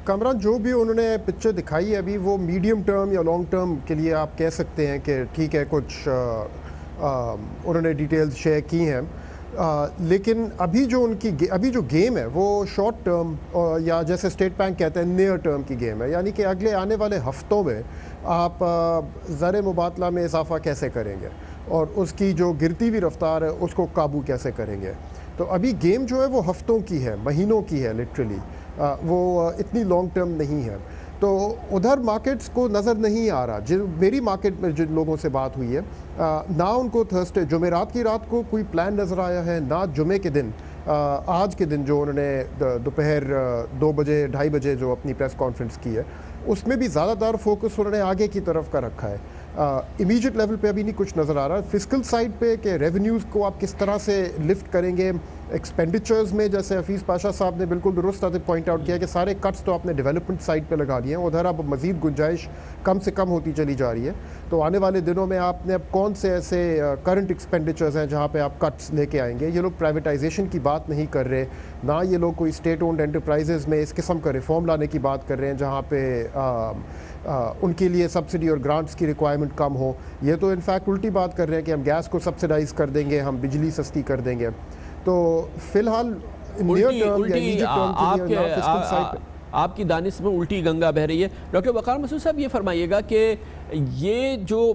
کامران, جو بھی انہوں نے پکچر دکھائی ہے ابھی وہ میڈیم ٹرم یا لانگ ٹرم کے لیے آپ کہہ سکتے ہیں کہ ٹھیک ہے, کچھ انہوں نے ڈیٹیلز شیئر کی ہیں, لیکن ابھی جو گیم ہے وہ شارٹ ٹرم یا جیسے اسٹیٹ بینک کہتے ہیں نیئر ٹرم کی گیم ہے, یعنی کہ اگلے آنے والے ہفتوں میں آپ زر مبادلہ میں اضافہ کیسے کریں گے اور اس کی جو گرتی ہوئی رفتار ہے اس کو قابو کیسے کریں گے. تو ابھی گیم جو ہے وہ ہفتوں کی ہے, مہینوں کی ہے لٹرلی, وہ اتنی لانگ ٹرم نہیں ہے. تو ادھر مارکیٹس کو نظر نہیں آ رہا. میری مارکیٹ میں جن لوگوں سے بات ہوئی ہے, نہ ان کو تھرسڈے جمعرات کی رات کو کوئی پلان نظر آیا ہے, نہ جمعے کے دن آج کے دن جو انہوں نے دوپہر 2 بجے 2:30 بجے جو اپنی پریس کانفرنس کی ہے اس میں بھی زیادہ تر فوکس انہوں نے آگے کی طرف کا رکھا ہے. امیجیٹ لیول پہ ابھی نہیں کچھ نظر آ رہا. فسکل سائڈ پہ کہ ریونیوز کو آپ کس طرح سے لفٹ کریں گے, ایکسپینڈیچرز میں جیسے حفیظ پاشا صاحب نے بالکل درست پوائنٹ آؤٹ کیا کہ سارے کٹس تو آپ نے ڈیولپمنٹ سائڈ پہ لگا دیے ہیں, ادھر اب مزید گنجائش کم سے کم ہوتی چلی جا رہی ہے. تو آنے والے دنوں میں آپ نے اب کون سے ایسے کرنٹ ایکسپینڈیچرز ہیں جہاں پہ آپ کٹس لے کے آئیں گے. یہ لوگ پرائیویٹائزیشن کی بات نہیں کر رہے, نہ یہ لوگ کوئی اسٹیٹ اونڈ انٹرپرائزز میں اس قسم کا ریفارم لانے کی بات کر رہے ہیں جہاں پہ ان کے لیے سبسڈی اور گرانٹس کی ریکوائرمنٹ کم ہو. یہ تو انفیکٹ الٹی بات کر رہے ہیں کہ ہم گیس کو سبسڈائز کر دیں گے, ہم بجلی سستی کر دیں گے. تو فی الحال آپ کی دانش میں الٹی گنگا بہہ رہی ہے. ڈاکٹر وقار مسعود صاحب یہ فرمائیے گا کہ یہ جو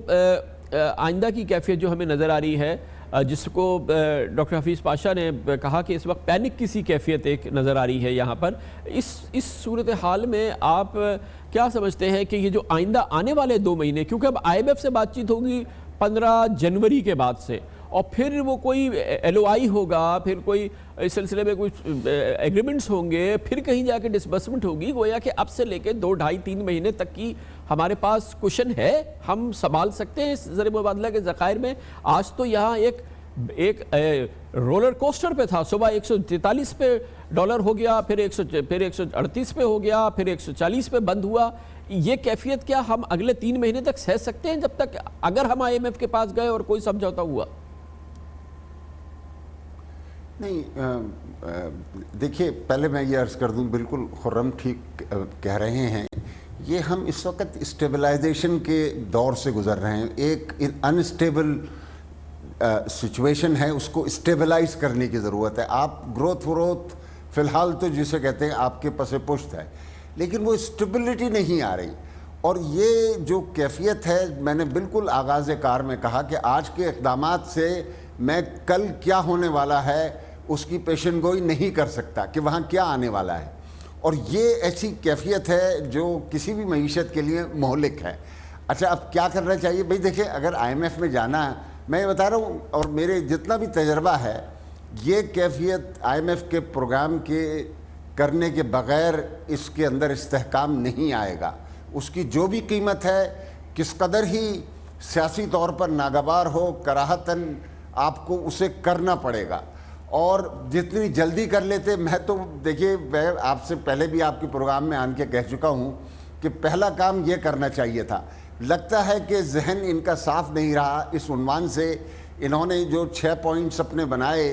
آئندہ کی کیفیت جو ہمیں نظر آ رہی ہے, جس کو ڈاکٹر حفیظ پاشا نے کہا کہ اس وقت پینک کی سی کیفیت ایک نظر آ رہی ہے یہاں پر, اس صورتحال میں آپ کیا سمجھتے ہیں کہ یہ جو آئندہ آنے والے 2 مہینے, کیونکہ اب IMF سے بات چیت ہوگی 15 جنوری کے بعد سے, اور پھر وہ کوئی LOI ہوگا, پھر کوئی اس سلسلے میں کچھ ایگریمنٹس ہوں گے, پھر کہیں جا کے ڈسبرسمنٹ ہوگی, گویا کہ اب سے لے کے 2, 2.5, 3 مہینے تک کی ہمارے پاس کوشن ہے, ہم سنبھال سکتے ہیں اس زر مبادلہ کے ذخائر میں. آج تو یہاں ایک رولر کوسٹر پہ تھا, صبح 143 پہ ڈالر ہو گیا, پھر 138 پہ ہو گیا, پھر 140 پہ بند ہوا. یہ کیفیت کیا ہم اگلے 3 مہینے تک سہ سکتے ہیں جب تک اگر ہم IMF کے پاس گئے اور کوئی سمجھوتا ہوا؟ نہیں دیکھیے, پہلے میں یہ عرض کر دوں, بالکل خرم ٹھیک کہہ رہے ہیں, یہ ہم اس وقت اسٹیبلائزیشن کے دور سے گزر رہے ہیں. ایک انسٹیبل سچویشن ہے, اس کو اسٹیبلائز کرنے کی ضرورت ہے. آپ گروتھ فی الحال تو جسے کہتے ہیں آپ کے پس پشت ہے, لیکن وہ اسٹیبلٹی نہیں آ رہی. اور یہ جو کیفیت ہے, میں نے بالکل آغاز کار میں کہا کہ آج کے اقدامات سے میں کل کیا ہونے والا ہے اس کی پیشن گوئی نہیں کر سکتا کہ وہاں کیا آنے والا ہے. اور یہ ایسی کیفیت ہے جو کسی بھی معیشت کے لیے مہلک ہے. اچھا, اب کیا کرنا چاہیے بھائی؟ دیکھیں, اگر IMF میں جانا, میں یہ بتا رہا ہوں, اور میرے جتنا بھی تجربہ ہے, یہ کیفیت IMF کے پروگرام کے کرنے کے بغیر اس کے اندر استحکام نہیں آئے گا. اس کی جو بھی قیمت ہے, کس قدر ہی سیاسی طور پر ناگوار ہو, کراہتاً آپ کو اسے کرنا پڑے گا. اور جتنی جلدی کر لیتے, میں تو دیکھیے میں آپ سے پہلے بھی آپ کے پروگرام میں آن کے کہہ چکا ہوں کہ پہلا کام یہ کرنا چاہیے تھا. لگتا ہے کہ ذہن ان کا صاف نہیں رہا. اس عنوان سے انہوں نے جو 6 پوائنٹس اپنے بنائے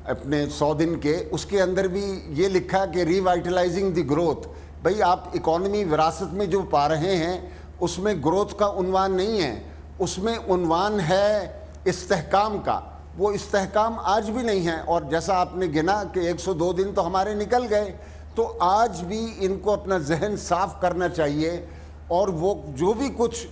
اپنے 100 دن کے, اس کے اندر بھی یہ لکھا کہ ریوائٹلائزنگ دی گروتھ. بھئی آپ اکانومی وراثت میں جو پا رہے ہیں اس میں گروتھ کا عنوان نہیں ہے, اس میں عنوان ہے استحکام کا. وہ استحکام آج بھی نہیں ہے. اور جیسا آپ نے گنا کہ 102 دن تو ہمارے نکل گئے, تو آج بھی ان کو اپنا ذہن صاف کرنا چاہیے, اور وہ جو بھی کچھ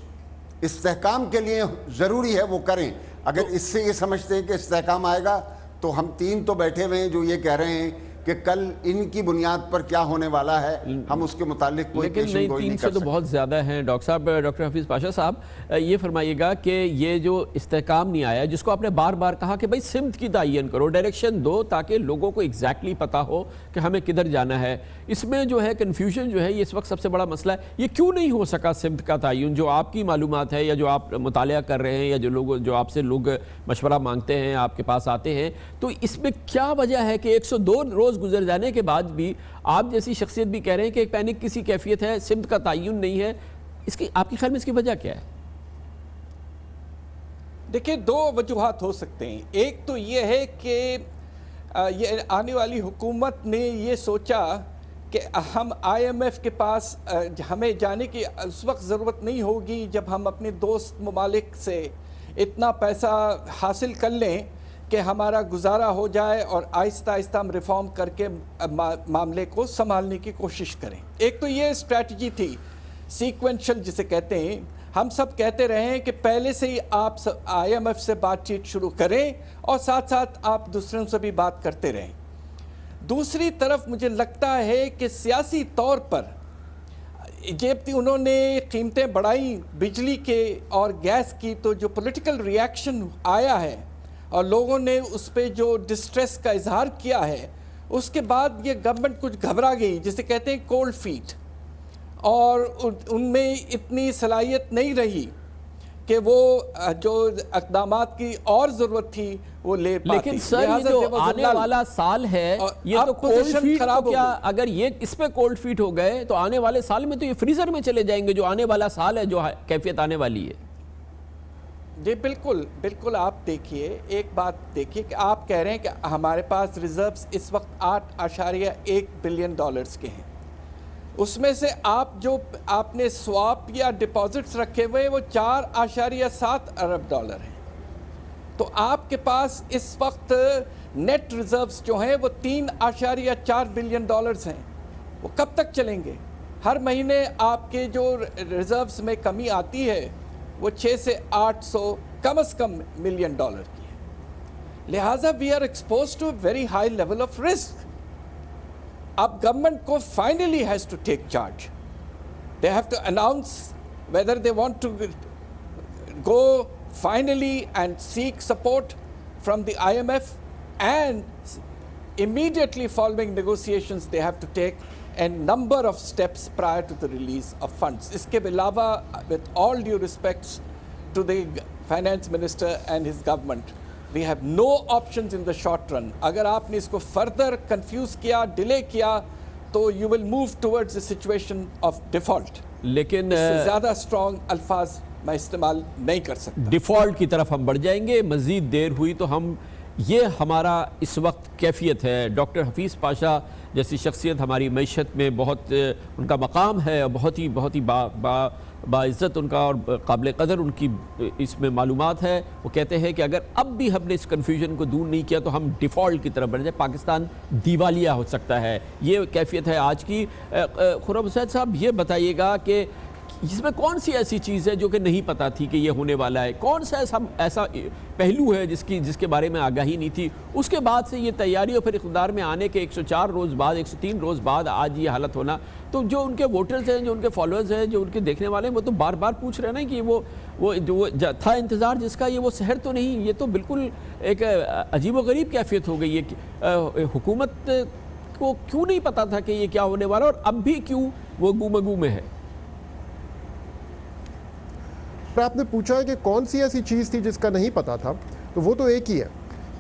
استحکام کے لیے ضروری ہے وہ کریں. اگر اس سے یہ سمجھتے ہیں کہ استحکام آئے گا, تو ہم 3 تو بیٹھے ہوئے ہیں جو یہ کہہ رہے ہیں کہ کل ان کی بنیاد پر کیا ہونے والا ہے، ہم اس کے متعلق کوئی پیشن گوئی نہیں کر سکتے۔ تو بہت زیادہ ہیں ڈاکٹر صاحب۔ ڈاکٹر حفیظ پاشا صاحب یہ فرمائیے گا کہ یہ جو استحکام نہیں آیا جس کو آپ نے بار بار کہا کہ بھائی سمت کی تعین کرو، ڈائریکشن دو تاکہ لوگوں کو ایگزیکٹلی پتہ ہو کہ ہمیں کدھر جانا ہے، اس میں جو ہے کنفیوژن جو ہے یہ اس وقت سب سے بڑا مسئلہ ہے۔ یہ کیوں نہیں ہو سکا سمت کا تعین؟ جو آپ کی معلومات ہے یا جو آپ مطالعہ کر رہے ہیں یا جو آپ سے لوگ مشورہ مانگتے ہیں، آپ کے پاس آتے ہیں، تو اس میں کیا وجہ ہے کہ 102 روز گزر جانے کے بعد بھی آپ جیسی شخصیت بھی کہہ رہے ہیں کہ ایک پینک کسی کیفیت ہے، سمت کا تعین نہیں ہے؟ اس کی آپ کی خیال میں اس کی وجہ کیا ہے؟ دیکھیں، دو وجوہات ہو سکتے ہیں۔ ایک تو یہ ہے کہ یہ آنے والی حکومت نے یہ سوچا کہ ہم آئی ایم ایف کے پاس ہمیں جانے کی اس وقت ضرورت نہیں ہوگی جب ہم اپنے دوست ممالک سے اتنا پیسہ حاصل کر لیں کہ ہمارا گزارا ہو جائے اور آہستہ آہستہ ہم ریفارم کر کے معاملے کو سنبھالنے کی کوشش کریں۔ ایک تو یہ اسٹریٹجی تھی سیکوینشل جسے کہتے ہیں، ہم سب کہتے رہے ہیں کہ پہلے سے ہی آپ آئی ایم ایف سے بات چیت شروع کریں اور ساتھ ساتھ آپ دوسروں سے بھی بات کرتے رہیں۔ دوسری طرف مجھے لگتا ہے کہ سیاسی طور پر انہوں نے قیمتیں بڑھائیں بجلی کے اور گیس کی، تو جو پولیٹیکل ریاکشن آیا ہے اور لوگوں نے اس پہ جو ڈسٹریس کا اظہار کیا ہے، اس کے بعد یہ گورنمنٹ کچھ گھبرا گئی، جسے کہتے ہیں کولڈ فیٹ، اور ان میں اتنی صلاحیت نہیں رہی کہ وہ جو اقدامات کی اور ضرورت تھی وہ لے پاتی۔ لیکن سر یہ جو آنے والا سال ہے یہ تو کولڈ فیٹ کو کیا، اگر یہ اس پہ کولڈ فیٹ ہو گئے تو آنے والے سال میں تو یہ فریزر میں چلے جائیں گے، جو آنے والا سال ہے جو کیفیت آنے والی ہے۔ جی بالکل بالکل، آپ دیکھیے، ایک بات دیکھیے کہ آپ کہہ رہے ہیں کہ ہمارے پاس ریزروز اس وقت 8.1 بلین ڈالرز کے ہیں، اس میں سے آپ نے سواپ یا ڈپازٹس رکھے ہوئے وہ 4.7 ارب ڈالر ہیں، تو آپ کے پاس اس وقت نیٹ ریزروز جو ہیں وہ 3.4 بلین ڈالرز ہیں۔ وہ کب تک چلیں گے؟ ہر مہینے آپ کے جو ریزروز میں کمی آتی ہے وہ 600 سے 800 کم از کم ملین ڈالر کی ہے، لہٰذا we are expose to very high level of risk. اب گورنمنٹ کو finally has to take charge, they have to announce whether they want to go finally and seek support from the IMF, and immediately following negotiations they have to take a number of steps prior to the release of funds. اس کے علاوہ with all due respects to the finance minister and his government, we have no options in the short run. اگر آپ نے اس کو further confuse کیا، delay کیا، تو you will move towards a situation of default. لیکن اس سے زیادہ strong الفاظ میں استعمال نہیں کر سکتا۔ ڈیفالٹ کی طرف ہم بڑھ جائیں گے، مزید دیر ہوئی تو یہ ہمارا اس وقت کیفیت ہے۔ ڈاکٹر حفیظ پاشا جیسی شخصیت ہماری معیشت میں بہت ان کا مقام ہے، بہت ہی باعزت ان کا اور قابل قدر ان کی اس میں معلومات ہے۔ وہ کہتے ہیں کہ اگر اب بھی ہم نے اس کنفیوژن کو دور نہیں کیا تو ہم ڈیفالٹ کی طرف بڑھ جائیں، پاکستان دیوالیہ ہو سکتا ہے۔ یہ کیفیت ہے آج کی۔ خرم حسین صاحب یہ بتائیے گا کہ اس میں کون سی ایسی چیز ہے جو کہ نہیں پتا تھی کہ یہ ہونے والا ہے؟ کون سا ایسا پہلو ہے جس کے بارے میں آگاہی نہیں تھی؟ اس کے بعد سے یہ تیاری اور پھر اقتدار میں آنے کے 104 روز بعد، 103 روز بعد آج یہ حالت ہونا، تو جو ان کے ووٹرز ہیں، جو ان کے فالوورز ہیں، جو ان کے دیکھنے والے ہیں، وہ تو بار بار پوچھ رہے ہیں نا کہ وہ جو تھا انتظار جس کا، یہ وہ سحر تو نہیں، یہ تو بالکل ایک عجیب و غریب کیفیت ہو گئی ہے۔ حکومت کو کیوں نہیں پتا تھا کہ یہ کیا ہونے والا، اور اب بھی کیوں وہ گو میں ہے؟ آپ نے پوچھا ہے کہ کون سی ایسی چیز تھی جس کا نہیں پتا تھا، تو وہ تو ایک ہی ہے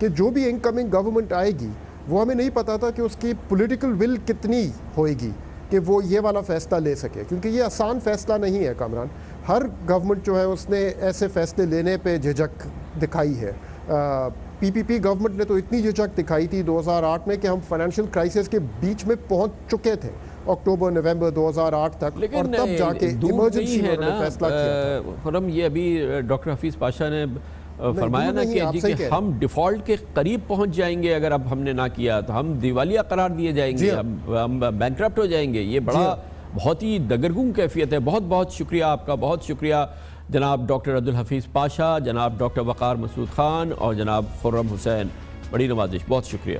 کہ جو بھی انکمنگ گورنمنٹ آئے گی وہ ہمیں نہیں پتا تھا کہ اس کی پولیٹیکل ول کتنی ہوئے گی کہ وہ یہ والا فیصلہ لے سکے، کیونکہ یہ آسان فیصلہ نہیں ہے کامران۔ ہر گورنمنٹ جو ہے اس نے ایسے فیصلے لینے پہ جھجک دکھائی ہے۔ پی گورنمنٹ نے تو اتنی جھجک دکھائی تھی 2008 میں کہ ہم فائنینشیل کرائسس کے بیچ میں پہنچ چکے تھے اکتوبر نومبر 2008 تک، اور تب جا کے ایمرجنسی میں انہوں نے فیصلہ کیا تھا۔ خرم یہ ابھی ڈاکٹر حفیظ پاشا نے فرمایا نا کہ ہم ڈیفالٹ کے قریب پہنچ جائیں گے، اگر اب ہم نے نہ کیا تو ہم دیوالیہ قرار دیے جائیں گے، ہم بینکرپٹ ہو جائیں گے۔ یہ بہت ہی دگرگوں کیفیت ہے۔ بہت بہت شکریہ آپ کا، بہت شکریہ جناب ڈاکٹر عبدالحفیظ پاشا، جناب ڈاکٹر وقار مسعود خان اور جناب خرم حسین، بڑی نوازش، بہت شکریہ۔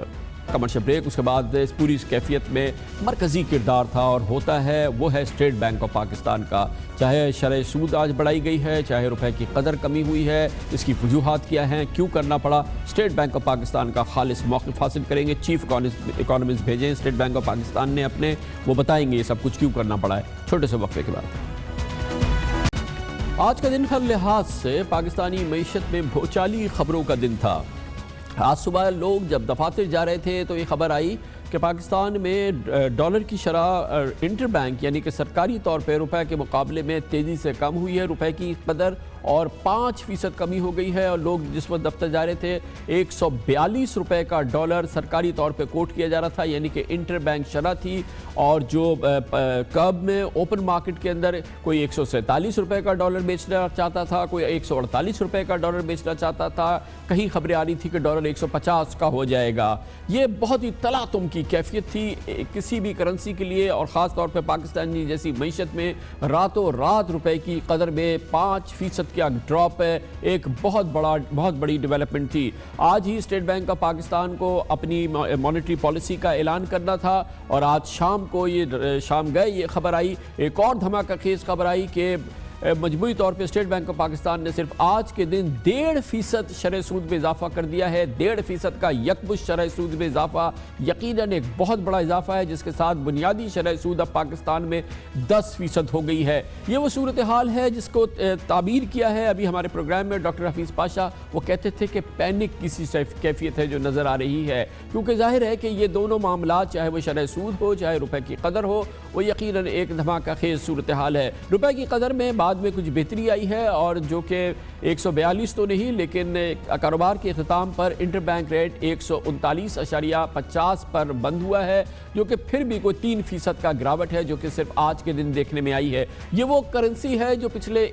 Commercial break. اس کے بعد اس پوری کیفیت میں مرکزی کردار تھا اور ہوتا ہے وہ ہے اسٹیٹ بینک آف پاکستان کا. چاہے شرح سود آج بڑھائی گئی ہے, چاہے روپے کی قدر کمی ہوئی ہے, اس کی وجوہات کیا ہیں, کیوں کرنا پڑا, اسٹیٹ بینک آف پاکستان کا خالص موقف حاصل کریں گے. چیف اکانومسٹ بھیجیں اسٹیٹ بینک آف پاکستان نے اپنے, وہ بتائیں گے یہ سب کچھ کیوں کرنا پڑا ہے. چھوٹے سے وقفے کے بعد. آج کا دن ہر لحاظ سے پاکستانی معیشت میں بھوچالی خبروں کا دن تھا. آج صبح لوگ جب دفاتر جا رہے تھے تو یہ خبر آئی کہ پاکستان میں ڈالر کی شرح انٹر بینک یعنی کہ سرکاری طور پہ روپے کے مقابلے میں تیزی سے کم ہوئی ہے. روپے کی قدر اور 5% کمی ہو گئی ہے اور لوگ جس وقت دفتر جا رہے تھے 142 روپے کا ڈالر سرکاری طور پہ کوٹ کیا جا رہا تھا, یعنی کہ انٹر بینک شرح تھی. اور جو کرب میں اوپن مارکیٹ کے اندر کوئی 147 روپے کا ڈالر بیچنا چاہتا تھا, کوئی 148 روپے کا ڈالر بیچنا چاہتا تھا, کہیں خبریں آ رہی تھی کہ ڈالر 150 کا ہو جائے گا. یہ بہت ہی تلاطم کی کیفیت تھی کسی بھی کرنسی کے لیے, اور خاص طور پہ پاکستانی جیسی معیشت میں راتوں رات روپے کی قدر میں 5% کیا ڈراپ ہے, ایک بہت بڑی ڈیولپمنٹ تھی. آج ہی اسٹیٹ بینک آف پاکستان کو اپنی مانیٹری پالیسی کا اعلان کرنا تھا اور آج شام کو شام گئے یہ خبر آئی, ایک اور دھماکہ خیز خبر آئی کہ مجموعی طور پہ اسٹیٹ بینک آف پاکستان نے صرف آج کے دن 1.5% شرح سود میں اضافہ کر دیا ہے. 1.5% کا یکمشت شرح سود میں اضافہ یقیناً ایک بہت بڑا اضافہ ہے, جس کے ساتھ بنیادی شرح سود اب پاکستان میں 10% ہو گئی ہے. یہ وہ صورتحال ہے جس کو تعبیر کیا ہے ابھی ہمارے پروگرام میں ڈاکٹر حفیظ پاشا. وہ کہتے تھے کہ پینک کسی کیفیت ہے جو نظر آ رہی ہے, کیونکہ ظاہر ہے کہ یہ دونوں معاملات چاہے وہ شرح سود ہو چاہے روپے کی قدر ہو, وہ یقیناً ایک دھماکہ خیز صورتحال ہے. روپے کی قدر میں بعد میں کچھ بہتری آئی ہے اور جو کہ 142 تو نہیں لیکن کاروبار کے اختتام پر انٹر بینک ریٹ 139.50 پر بند ہوا ہے, جو کہ پھر بھی کوئی 3% کا گراوٹ ہے جو کہ صرف آج کے دن دیکھنے میں آئی ہے. یہ وہ کرنسی ہے جو پچھلے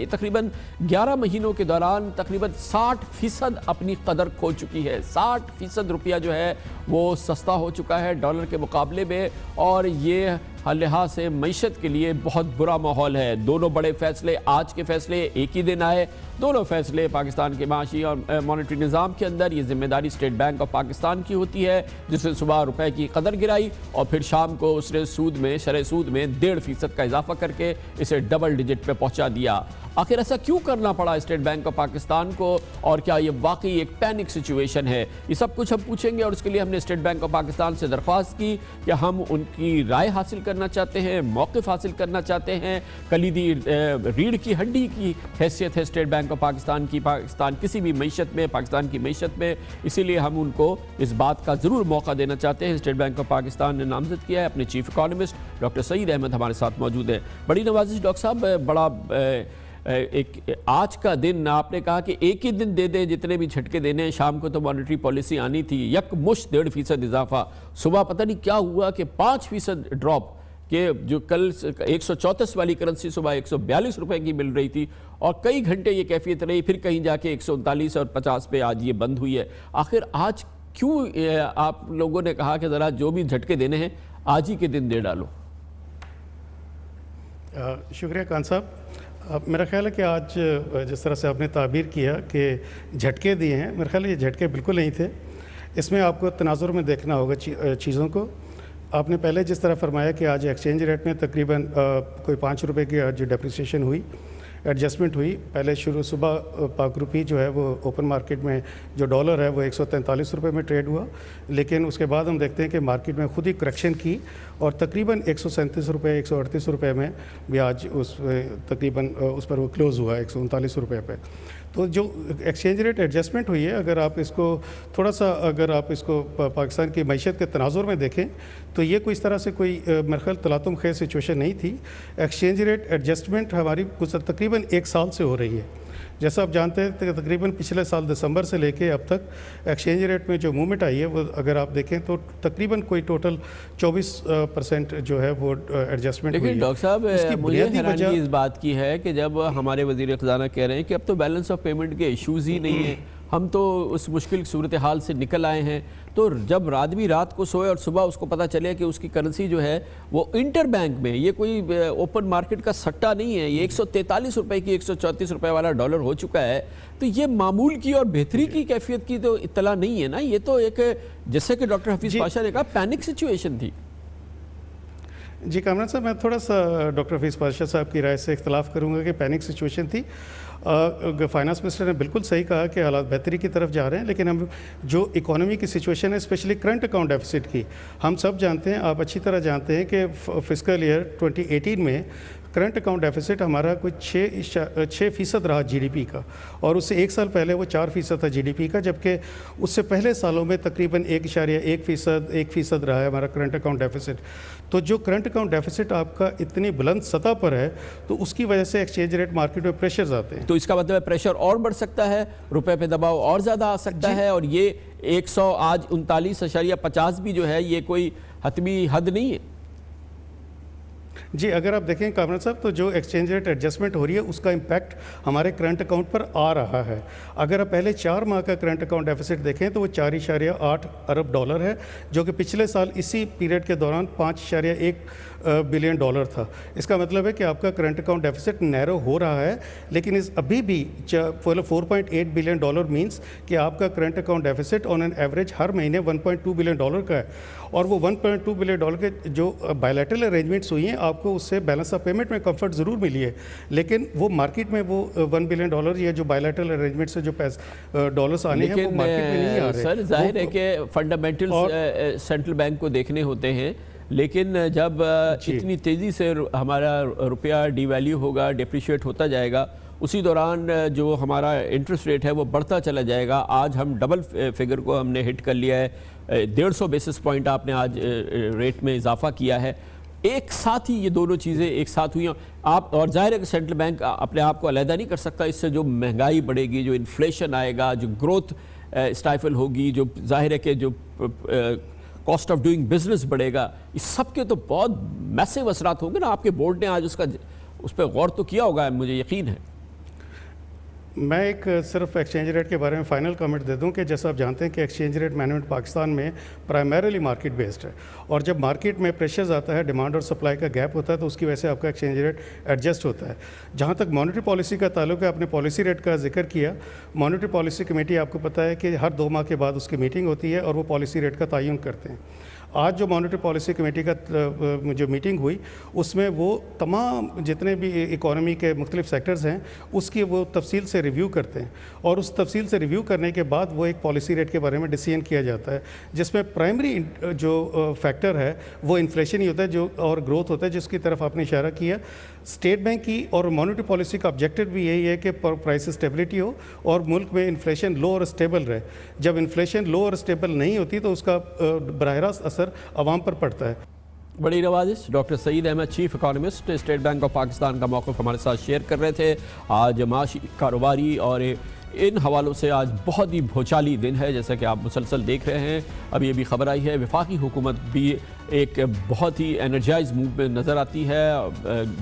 تقریباً 11 مہینوں کے دوران تقریباً 60% اپنی قدر کھو چکی ہے. 60% روپیہ جو ہے وہ سستا ہو چکا ہے ڈالر کے مقابلے میں, اور یہ ہر لحاظ سے معیشت کے لیے بہت برا ماحول ہے. دونوں بڑے فیصلے, آج کے فیصلے ایک ہی دن آئے, دونوں فیصلے پاکستان کے معاشی اور مانیٹری نظام کے اندر یہ ذمہ داری اسٹیٹ بینک آف پاکستان کی ہوتی ہے, جس نے صبح روپے کی قدر گرائی اور پھر شام کو اس نے شرح سود میں 1.5% کا اضافہ کر کے اسے ڈبل ڈیجٹ پہ پہنچا دیا. آخر ایسا کیوں کرنا پڑا اسٹیٹ بینک آف پاکستان کو, اور کیا یہ واقعی ایک پینک سچویشن ہے؟ یہ سب کچھ ہم پوچھیں گے, اور اس کے لیے ہم نے اسٹیٹ بینک آف پاکستان سے درخواست کی کہ ہم ان کی رائے حاصل کرنا چاہتے ہیں, موقف حاصل کرنا چاہتے ہیں. کلیدی ریڑھ کی ہڈی کی حیثیت ہے اسٹیٹ بینک آف پاکستان کی کسی بھی معیشت میں, پاکستان کی معیشت میں, اسی لیے ہم ان کو اس بات کا ضرور موقع دینا چاہتے ہیں. اسٹیٹ بینک آف پاکستان نے نامزد کیا ہے اپنے chief economist doctor Saeed Ahmad ہمارے ساتھ موجود ہیں. بڑی نوازش ڈاکٹر صاحب, بڑا ایک آج کا دن آپ نے کہا کہ ایک ہی دن دے دیں جتنے بھی جھٹکے دینے ہیں, شام کو تو مانیٹری پالیسی آنی تھی, یک مشت 1.5% اضافہ, صبح پتہ نہیں کیا ہوا کہ 5% ڈراپ, کہ جو کل 134 والی کرنسی صبح 142 روپے کی مل رہی تھی اور کئی گھنٹے یہ کیفیت رہی, پھر کہیں جا کے 139 اور 50 پہ آج یہ بند ہوئی ہے. آخر آج کیوں آپ لوگوں نے کہا کہ ذرا جو بھی جھٹکے دینے ہیں آج ہی کے دن دے ڈالو؟ شکریہ خان صاحب. میرا خیال ہے کہ آج جس طرح سے آپ نے تعبیر کیا کہ جھٹکے دیے ہیں, میرا خیال ہے یہ جھٹکے بالکل نہیں تھے. اس میں آپ کو تناظر میں دیکھنا ہوگا چیزوں کو. آپ نے پہلے جس طرح فرمایا کہ آج ایکسچینج ریٹ میں تقریباً کوئی 5 روپے کی آج ڈیپریسیشن ہوئی, ایڈجسٹمنٹ ہوئی. پہلے صبح پاک روپی جو ہے وہ اوپن مارکیٹ میں جو ڈالر ہے وہ 143 روپے میں ٹریڈ ہوا, لیکن اس کے بعد ہم دیکھتے ہیں کہ مارکیٹ میں خود ہی کریکشن کی اور تقریباً 137 روپے 138 روپے میں بھی آج تقریباً اس پر وہ کلوز ہوا 139 روپے پہ. تو جو ایکسچینج ریٹ ایڈجسٹمنٹ ہوئی ہے, اگر آپ اس کو تھوڑا سا پاکستان کی معیشت کے تناظر میں دیکھیں تو یہ کوئی اس طرح سے کوئی میرے خیال تلاطم خیز سچویشن نہیں تھی. ایکسچینج ریٹ ایڈجسٹمنٹ ہماری تقریباً 1 سال سے ہو رہی ہے. جیسا آپ جانتے ہیں کہ تقریباً پچھلے سال دسمبر سے لے کے اب تک ایکسچینج ریٹ میں جو موومنٹ آئی ہے وہ اگر آپ دیکھیں تو تقریباً کوئی ٹوٹل 24% جو ہے وہ ایڈجسٹمنٹ ہوئی ہے. لیکن ڈاکٹر صاحب مجھے حیرانی اس بات کی ہے کہ جب ہمارے وزیر خزانہ کہہ رہے ہیں کہ اب تو بیلنس آف پیمنٹ کے ایشوز ہی نہیں ہیں, ہم تو اس مشکل صورتحال سے نکل آئے ہیں. تو جب آدمی رات کو سوئے اور صبح اس کو پتہ چلے کہ اس کی کرنسی جو ہے وہ انٹر بینک میں, یہ کوئی اوپن مارکیٹ کا سٹہ نہیں ہے, یہ 143 روپے کی 134 روپے والا ڈالر ہو چکا ہے, تو یہ معمول کی اور بہتری کی کیفیت کی تو اطلاع نہیں ہے نا. یہ تو ایک, جیسے کہ ڈاکٹر حفیظ پاشا نے کہا, پینک سچویشن تھی. جی کامران صاحب, میں تھوڑا سا ڈاکٹر حفیظ پاشا صاحب کی رائے سے اختلاف کروں گا کہ پینک سچویشن تھی. فائنانس منسٹر نے بالکل صحیح کہا کہ حالات بہتری کی طرف جا رہے ہیں, لیکن ہم جو اکانومی کی سچویشن ہے, اسپیشلی کرنٹ اکاؤنٹ ڈیفیسٹ کی, ہم سب جانتے ہیں, آپ اچھی طرح جانتے ہیں کہ فسکل ایئر 2018 میں کرنٹ اکاؤنٹ ڈیفیسٹ ہمارا کوئی 6% رہا جی ڈی پی کا, اور اس سے ایک سال پہلے وہ 4% تھا جی ڈی پی کا, جبکہ اس سے پہلے سالوں میں تقریباً 1% رہا ہے ہمارا کرنٹ اکاؤنٹ ڈیفیسٹ. تو جو کرنٹ اکاؤنٹ ڈیفیسٹ آپ کا اتنی بلند سطح پر ہے, تو اس کی وجہ سے ایکسچینج ریٹ مارکیٹ میں پریشرز آتے ہیں. تو اس کا مطلب ہے پریشر اور بڑھ سکتا ہے, روپے پہ دباؤ اور زیادہ آ سکتا ہے, اور یہ 100 آج 39.50 بھی جو ہے یہ کوئی حتمی حد نہیں ہے. جی اگر آپ دیکھیں کامران صاحب, تو جو ایکسچینج ریٹ ایڈجسٹمنٹ ہو رہی ہے اس کا امپیکٹ ہمارے کرنٹ اکاؤنٹ پر آ رہا ہے. اگر آپ پہلے 4 ماہ کا کرنٹ اکاؤنٹ ڈیفیسٹ دیکھیں تو وہ 4.8 ارب ڈالر ہے, جو کہ پچھلے سال اسی پیریڈ کے دوران 5.1 بلین ڈالر تھا. اس کا مطلب ہے کہ آپ کا کرنٹ اکاؤنٹ ڈیفیسٹ نیرو ہو رہا ہے, لیکن ابھی بھی 4.8 بلین ڈالر مینس کہ آپ کا current account deficit on an average ہر مہینے 1.2 بلین ڈالر کا ہے, اور وہ 1.2 بلین ڈالر کے جو بائیلیٹرل ارینجمنٹس ہوئی ہیں, آپ کو اس سے بیلنس آف پیمنٹ میں کمفرٹ ضرور ملی ہے, لیکن وہ مارکیٹ میں وہ 1 بلین ڈالر یا جو بائیلیٹرل ارینجمنٹ سے جو ڈالرز آنے ہیں وہ مارکیٹ میں نہیں آ رہے. سر ظاہر ہے کہ فنڈامنٹل سینٹرل بینک کو دیکھنے ہوتے ہیں, لیکن جب اتنی تیزی سے ہمارا روپیہ ڈی ویلیو ہوگا, ڈیپریشیٹ ہوتا جائے گا, اسی دوران جو ہمارا انٹرسٹ ریٹ ہے وہ بڑھتا چلا جائے گا. آج ہم ڈبل فگر کو ہم نے ہٹ کر لیا ہے, 150 بیسس پوائنٹ آپ نے آج ریٹ میں اضافہ کیا ہے. ایک ساتھ ہی یہ دونوں چیزیں ایک ساتھ ہوئی ہیں آپ, اور ظاہر ہے کہ سینٹرل بینک اپنے آپ کو علیحدہ نہیں کر سکتا. اس سے جو مہنگائی بڑھے گی, جو انفلیشن آئے گا, جو گروتھ اسٹائفل ہوگی, جو ظاہر ہے کہ جو کاسٹ آف ڈوئنگ بزنس بڑھے گا, اس سب کے تو بہت میسیو اثرات ہوں گے نا. آپ کے بورڈ نے آج اس پہ غور تو کیا ہوگا, مجھے یقین ہے. میں ایک صرف ایکسچینج ریٹ کے بارے میں فائنل کمنٹ دے دوں کہ جیسا آپ جانتے ہیں کہ ایکسچینج ریٹ مینجمنٹ پاکستان میں پرائمریلی مارکیٹ بیسڈ ہے, اور جب مارکیٹ میں پریشرز آتا ہے, ڈیمانڈ اور سپلائی کا گیپ ہوتا ہے, تو اس کی وجہ سے آپ کا ایکسچینج ریٹ ایڈجسٹ ہوتا ہے. جہاں تک مانیٹری پالیسی کا تعلق ہے, آپ نے پالیسی ریٹ کا ذکر کیا. مانیٹری پالیسی کمیٹی آپ کو پتہ ہے کہ ہر 2 ماہ کے بعد اس کی میٹنگ ہوتی ہے, اور وہ پالیسی ریٹ کا تعین کرتے ہیں. آج جو مانیٹری پالیسی کمیٹی کا جو میٹنگ ہوئی, اس میں وہ تمام جتنے بھی اکانومی کے مختلف سیکٹرز ہیں اس کی وہ تفصیل سے ریویو کرتے ہیں, اور اس تفصیل سے ریویو کرنے کے بعد وہ ایک پالیسی ریٹ کے بارے میں ڈیسیژن کیا جاتا ہے, جس میں پرائمری جو فیکٹر ہے وہ انفلیشن ہی ہوتا ہے, جو اور گروتھ ہوتا ہے, جس کی طرف آپ نے اشارہ کیا. اسٹیٹ بینک کی اور مانیٹری پالیسی کا آبجیکٹو بھی یہی ہے کہ پرائس اسٹیبلٹی ہو اور ملک میں انفلیشن لو اور اسٹیبل رہے. جب انفلیشن لو اور اسٹیبل نہیں ہوتی تو اس کا براہ راست اثر عوام پر پڑتا ہے. بڑی نوازش. Doctor Saeed Ahmed, chief economist, State Bank of Pakistan کا موقف ہمارے ساتھ شیئر کر رہے تھے. آج معاشی, کاروباری اور ان حوالوں سے آج بہت ہی بھوچالی دن ہے, جیسا کہ آپ مسلسل دیکھ رہے ہیں. ابھی ابھی خبر آئی ہے وفاقی حکومت بھی ایک بہت ہی انرجائز موو میں نظر آتی ہے.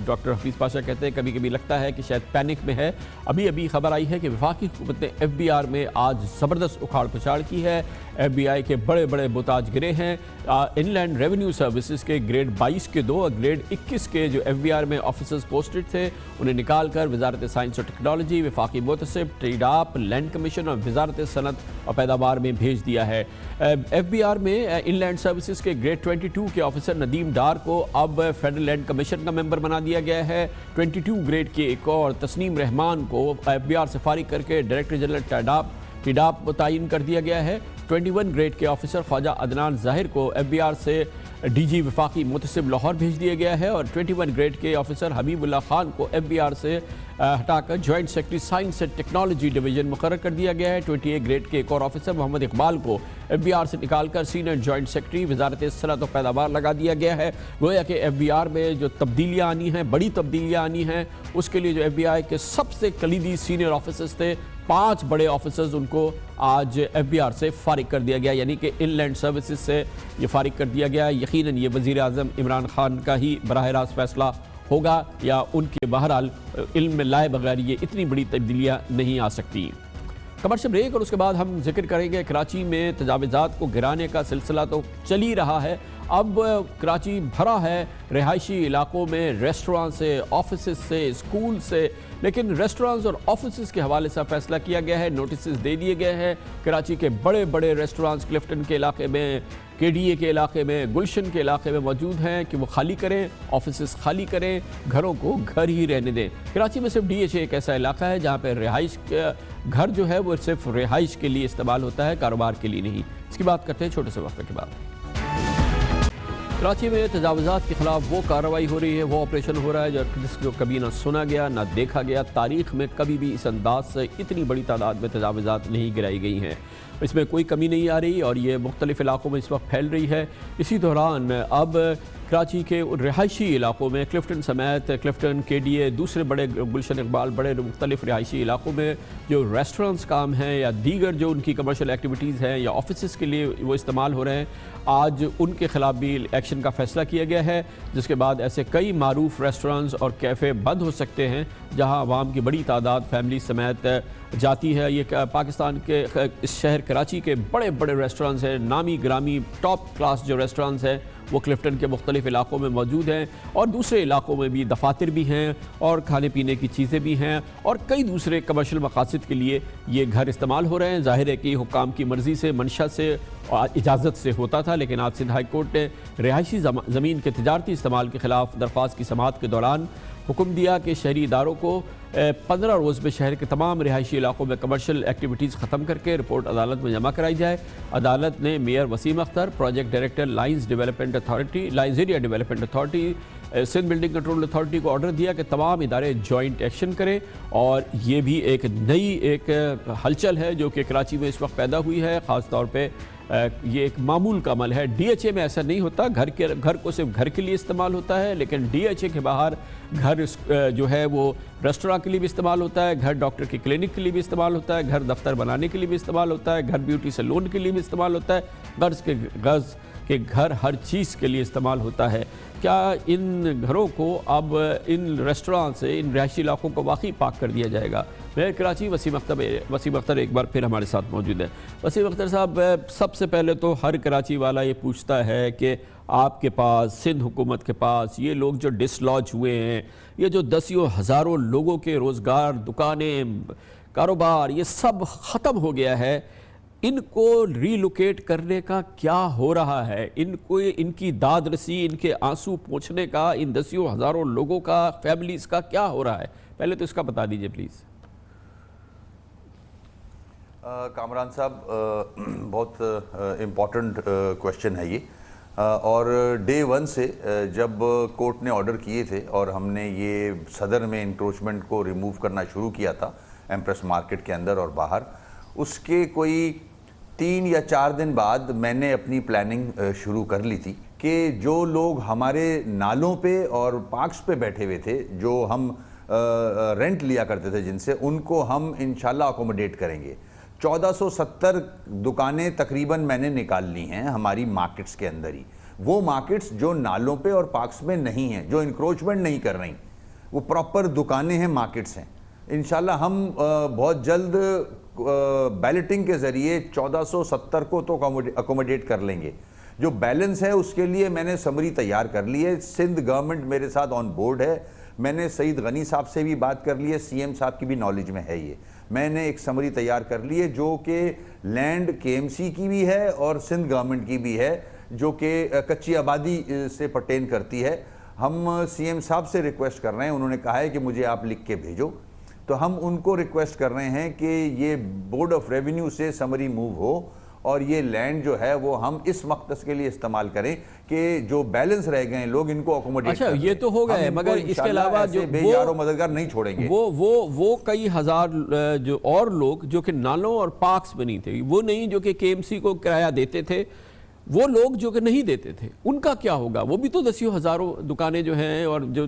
ڈاکٹر حفیظ پاشا کہتے ہیں کبھی کبھی لگتا ہے کہ شاید پینک میں ہے. ابھی ابھی خبر آئی ہے کہ وفاقی حکومت نے ایف بی آر میں آج زبردست اکھاڑ پچھاڑ کی ہے. ایف بی آئی کے بڑے بڑے بوتاج گرے ہیں. ان لینڈ ریونیو سروسز کے گریڈ 22 کے 2 اور گریڈ 21 کے جو ایف بی آر میں آفیسرز پوسٹڈ تھے, انہیں نکال کر وزارت سائنس اور ٹیکنالوجی, وفاقی محتسب, ٹریڈ آپ, لینڈ کمیشن اور وزارت صنعت اور پیداوار میں بھیج دیا ہے. ایف بی آر میں ان لینڈ سروسز کے گریڈ 22 کے آفیسر ندیم ڈار کو اب فیڈرل لینڈ کمیشن کا ممبر بنا دیا گیا ہے. 22 گریڈ کے ایک اور تسنیم رحمان کو ایف بی آر سے فارغ کر کے ڈائریکٹر جنرل ٹیڈ آپ متعین کر دیا گیا ہے. 21 گریڈ کے آفیسر خواجہ عدنان ظاہر کو ایف بی آر سے ڈی جی وفاقی محتسب لاہور بھیج دیا گیا ہے, اور 21 گریڈ کے آفیسر حبیب اللہ خان کو ایف بی آر سے ہٹا کر joint secretary science and technology division مقرر کر دیا گیا ہے. 28 گریڈ کے ایک اور آفیسر محمد اقبال کو ایف بی آر سے نکال کر سینئر جوائنٹ سیکرٹری وزارت صنعت و پیداوار لگا دیا گیا ہے. گویا کہ ایف بی آر میں جو تبدیلیاں آنی ہیں, بڑی تبدیلیاں آنی ہیں, اس کے لیے جو ایف بی آئی کے سب سے کلیدی سینئر آفیسرز تھے, 5 بڑے آفیسرز, ان کو آج ایف بی آر سے فارغ کر دیا گیا, یعنی کہ ان لینڈ سروسز سے یہ فارغ کر دیا گیا. یقیناً یہ وزیر اعظم عمران خان کا ہی براہ راست فیصلہ ہوگا, یا ان کے بہرحال علم میں لائے بغیر یہ اتنی بڑی تبدیلیاں نہیں آ سکتی. کمرشل بریک اور اس کے بعد ہم ذکر کریں گے کراچی میں تجاوزات کو گرانے کا سلسلہ تو چل ہی رہا ہے. اب کراچی بھرا ہے رہائشی علاقوں میں ریسٹوران سے, آفیسز سے, اسکول سے, لیکن ریسٹورانز اور آفیسز کے حوالے سے فیصلہ کیا گیا ہے, نوٹسز دے دیے گئے ہیں. کراچی کے بڑے بڑے ریسٹورانز کلفٹن کے علاقے میں, کے ڈی اے کے علاقے میں, گلشن کے علاقے میں موجود ہیں کہ وہ خالی کریں, آفیسز خالی کریں, گھروں کو گھر ہی رہنے دیں. کراچی میں صرف ڈی ایچ اے ایک ایسا علاقہ ہے جہاں پہ رہائش گھر جو ہے وہ صرف رہائش کے لیے استعمال ہوتا ہے, کاروبار کے لیے نہیں. اس کی بات کرتے ہیں چھوٹے سے وقفے کے بعد. کراچی میں تجاوزات کے خلاف وہ کارروائی ہو رہی ہے, وہ آپریشن ہو رہا ہے جس کو کبھی نہ سنا گیا نہ دیکھا گیا. تاریخ میں کبھی بھی اس انداز سے اتنی بڑی تعداد میں تجاوزات نہیں گرائی گئی ہیں. اس میں کوئی کمی نہیں آ رہی اور یہ مختلف علاقوں میں اس وقت پھیل رہی ہے. اسی دوران اب کراچی کے رہائشی علاقوں میں کلفٹن سمیت کلفٹن, کے ڈی اے, دوسرے بڑے گلشن اقبال, بڑے مختلف رہائشی علاقوں میں جو ریسٹورنٹس کام ہیں یا دیگر جو ان کی کمرشل ایکٹیویٹیز ہیں یا آفیسز کے لیے وہ استعمال ہو رہے ہیں, آج ان کے خلاف بھی ایکشن کا فیصلہ کیا گیا ہے, جس کے بعد ایسے کئی معروف ریسٹورنٹس اور کیفے بند ہو سکتے ہیں جہاں عوام کی بڑی تعداد فیملی سمیت جاتی ہے. یہ پاکستان کے اس شہر کراچی کے بڑے بڑے ریسٹورنٹس ہیں, نامی گرامی ٹاپ کلاس جو ریسٹورنٹس ہیں وہ کلفٹن کے مختلف علاقوں میں موجود ہیں, اور دوسرے علاقوں میں بھی دفاتر بھی ہیں اور کھانے پینے کی چیزیں بھی ہیں, اور کئی دوسرے کمرشل مقاصد کے لیے یہ گھر استعمال ہو رہے ہیں. ظاہر ہے کہ حکام کی مرضی سے, منشا سے, اجازت سے ہوتا تھا, لیکن آج سندھ ہائی کورٹ نے رہائشی زمین کے تجارتی استعمال کے خلاف درخواست کی سماعت کے دوران حکم دیا کہ شہری اداروں کو 15 روز میں شہر کے تمام رہائشی علاقوں میں کمرشل ایکٹیویٹیز ختم کر کے رپورٹ عدالت میں جمع کرائی جائے. عدالت نے mayor Waseem Akhtar, project director Lines Area development authority, Sindh building control authority کو آرڈر دیا کہ تمام ادارے جوائنٹ ایکشن کریں. اور یہ بھی ایک نئی ایک ہلچل ہے جو کہ کراچی میں اس وقت پیدا ہوئی ہے. خاص طور پہ یہ ایک معمول کا عمل ہے. ڈی ایچ اے میں ایسا نہیں ہوتا, گھر کو صرف گھر کے لیے استعمال ہوتا ہے, لیکن ڈی ایچ اے کے باہر گھر جو ہے وہ ریسٹوراں کے لیے بھی استعمال ہوتا ہے, گھر ڈاکٹر کی کلینک کے لیے بھی استعمال ہوتا ہے, گھر دفتر بنانے کے لیے بھی استعمال ہوتا ہے, گھر بیوٹی سیلون کے لیے بھی استعمال ہوتا ہے, غرض کے گھر ہر چیز کے لیے استعمال ہوتا ہے. کیا ان گھروں کو اب ان ریسٹوراں سے, ان رہائشی علاقوں کو واقعی پاک کر دیا جائے گا؟ میں کراچی وسیم اختر ایک بار پھر ہمارے ساتھ موجود ہے. وسیم اختر صاحب, سب سے پہلے تو ہر کراچی والا یہ پوچھتا ہے کہ آپ کے پاس, سندھ حکومت کے پاس, یہ لوگ جو ڈسلاج ہوئے ہیں, یہ جو دسیوں ہزاروں لوگوں کے روزگار, دکانیں, کاروبار, یہ سب ختم ہو گیا ہے, ان کو ری لوکیٹ کرنے کا کیا ہو رہا ہے؟ ان کی داد رسی, ان کے آنسو پوچھنے کا, ان دسیوں ہزاروں لوگوں کا, فیملیز کا کیا ہو رہا ہے؟ پہلے تو اس کا بتا دیجئے پلیز. کامران صاحب, بہت امپورٹنٹ کویشچن ہے یہ, اور ڈے ون سے جب کورٹ نے آرڈر کیے تھے اور ہم نے یہ صدر میں انکروچمنٹ کو ریموو کرنا شروع کیا تھا ایمپریس مارکیٹ کے اندر اور باہر, اس کے کوئی 3 یا 4 دن بعد میں نے اپنی پلاننگ شروع کر لی تھی کہ جو لوگ ہمارے نالوں پہ اور پارکس پہ بیٹھے ہوئے تھے, جو ہم رینٹ لیا کرتے تھے جن سے, ان کو ہم انشاءاللہ اکوموڈیٹ کریں گے. 1470 دکانیں تقریباً میں نے نکال لی ہیں ہماری مارکیٹس کے اندر ہی. وہ مارکیٹس جو نالوں پہ اور پارکس میں نہیں ہیں, جو انکروچمنٹ نہیں کر رہی, وہ پراپر دکانیں ہیں, مارکیٹس ہیں. انشاءاللہ ہم بہت جلد بیلٹنگ کے ذریعے 1470 کو تو اکوموڈیٹ کر لیں گے. جو بیلنس ہے اس کے لیے میں نے سمری تیار کر لی ہے. سندھ گورنمنٹ میرے ساتھ آن بورڈ ہے. میں نے سعید غنی صاحب سے بھی بات کر لی ہے, سی ایم صاحب کی بھی نالج میں ہے. یہ میں نے ایک سمری تیار کر لی ہے جو کہ لینڈ کے ایم سی کی بھی ہے اور سندھ گورنمنٹ کی بھی ہے, جو کہ کچی آبادی سے پرٹین کرتی ہے. ہم سی ایم صاحب سے ریکویسٹ کر رہے ہیں, انہوں نے کہا ہے کہ مجھے آپ لکھ کے بھیجو, تو ہم ان کو ریکویسٹ کر رہے ہیں کہ یہ بورڈ آف ریونیو سے سمری موو ہو اور یہ لینڈ جو ہے وہ ہم اس مقصد کے لیے استعمال کریں کہ جو بیلنس رہ گئے ہیں لوگ ان کو اکوموڈیٹ. اچھا, یہ تو ہو گئے, مگر اس کے علاوہ جو بے یار و مددگار نہیں چھوڑیں گے. وہ کئی ہزار جو اور لوگ جو کہ نالوں اور پارکس میں نہیں تھے, وہ نہیں جو کہ کے ایم سی کو کرایہ دیتے تھے, وہ لوگ جو کہ نہیں دیتے تھے, ان کا کیا ہوگا؟ وہ بھی تو دسیوں ہزاروں دکانیں جو ہیں اور جو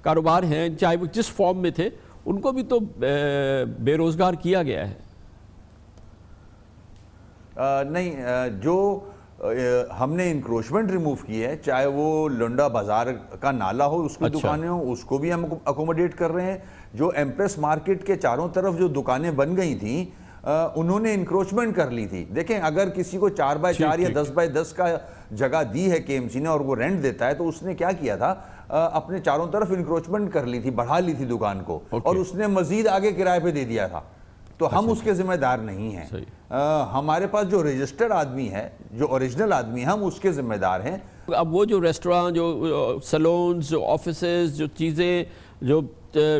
کاروبار ہیں, چاہے وہ جس فارم میں تھے, ان کو بھی تو بے روزگار کیا گیا ہے. نہیں, جو ہم نے انکروچمنٹ ریموو کی ہے, چاہے وہ لنڈا بازار کا نالہ ہو, اس کی دکانیں ہوں, اس کو بھی ہم اکوموڈیٹ کر رہے ہیں. جو ایمپریس مارکیٹ کے چاروں طرف جو دکانیں بن گئی تھیں انہوں نے انکروچمنٹ کر لی تھی. دیکھیں اگر کسی کو 4x4 یا 10x10 کا جگہ دی ہے کے ایم سی نے اور وہ رینٹ دیتا ہے تو اس نے کیا کیا تھا, اپنے چاروں طرف انکروچمنٹ کر لی تھی, بڑھا لی تھی دکان کو, اور اس نے مزید آگے کرائے پہ دے دیا تھا. تو ہم اس کے ذمہ دار نہیں ہیں. ہمارے پاس جو رجسٹرڈ آدمی ہے, جو اوریجنل آدمی ہے, ہم اس کے ذمہ دار ہیں. اب وہ جو ریسٹوراں, جو سلونز, جو آفیسز, جو چیزیں, جو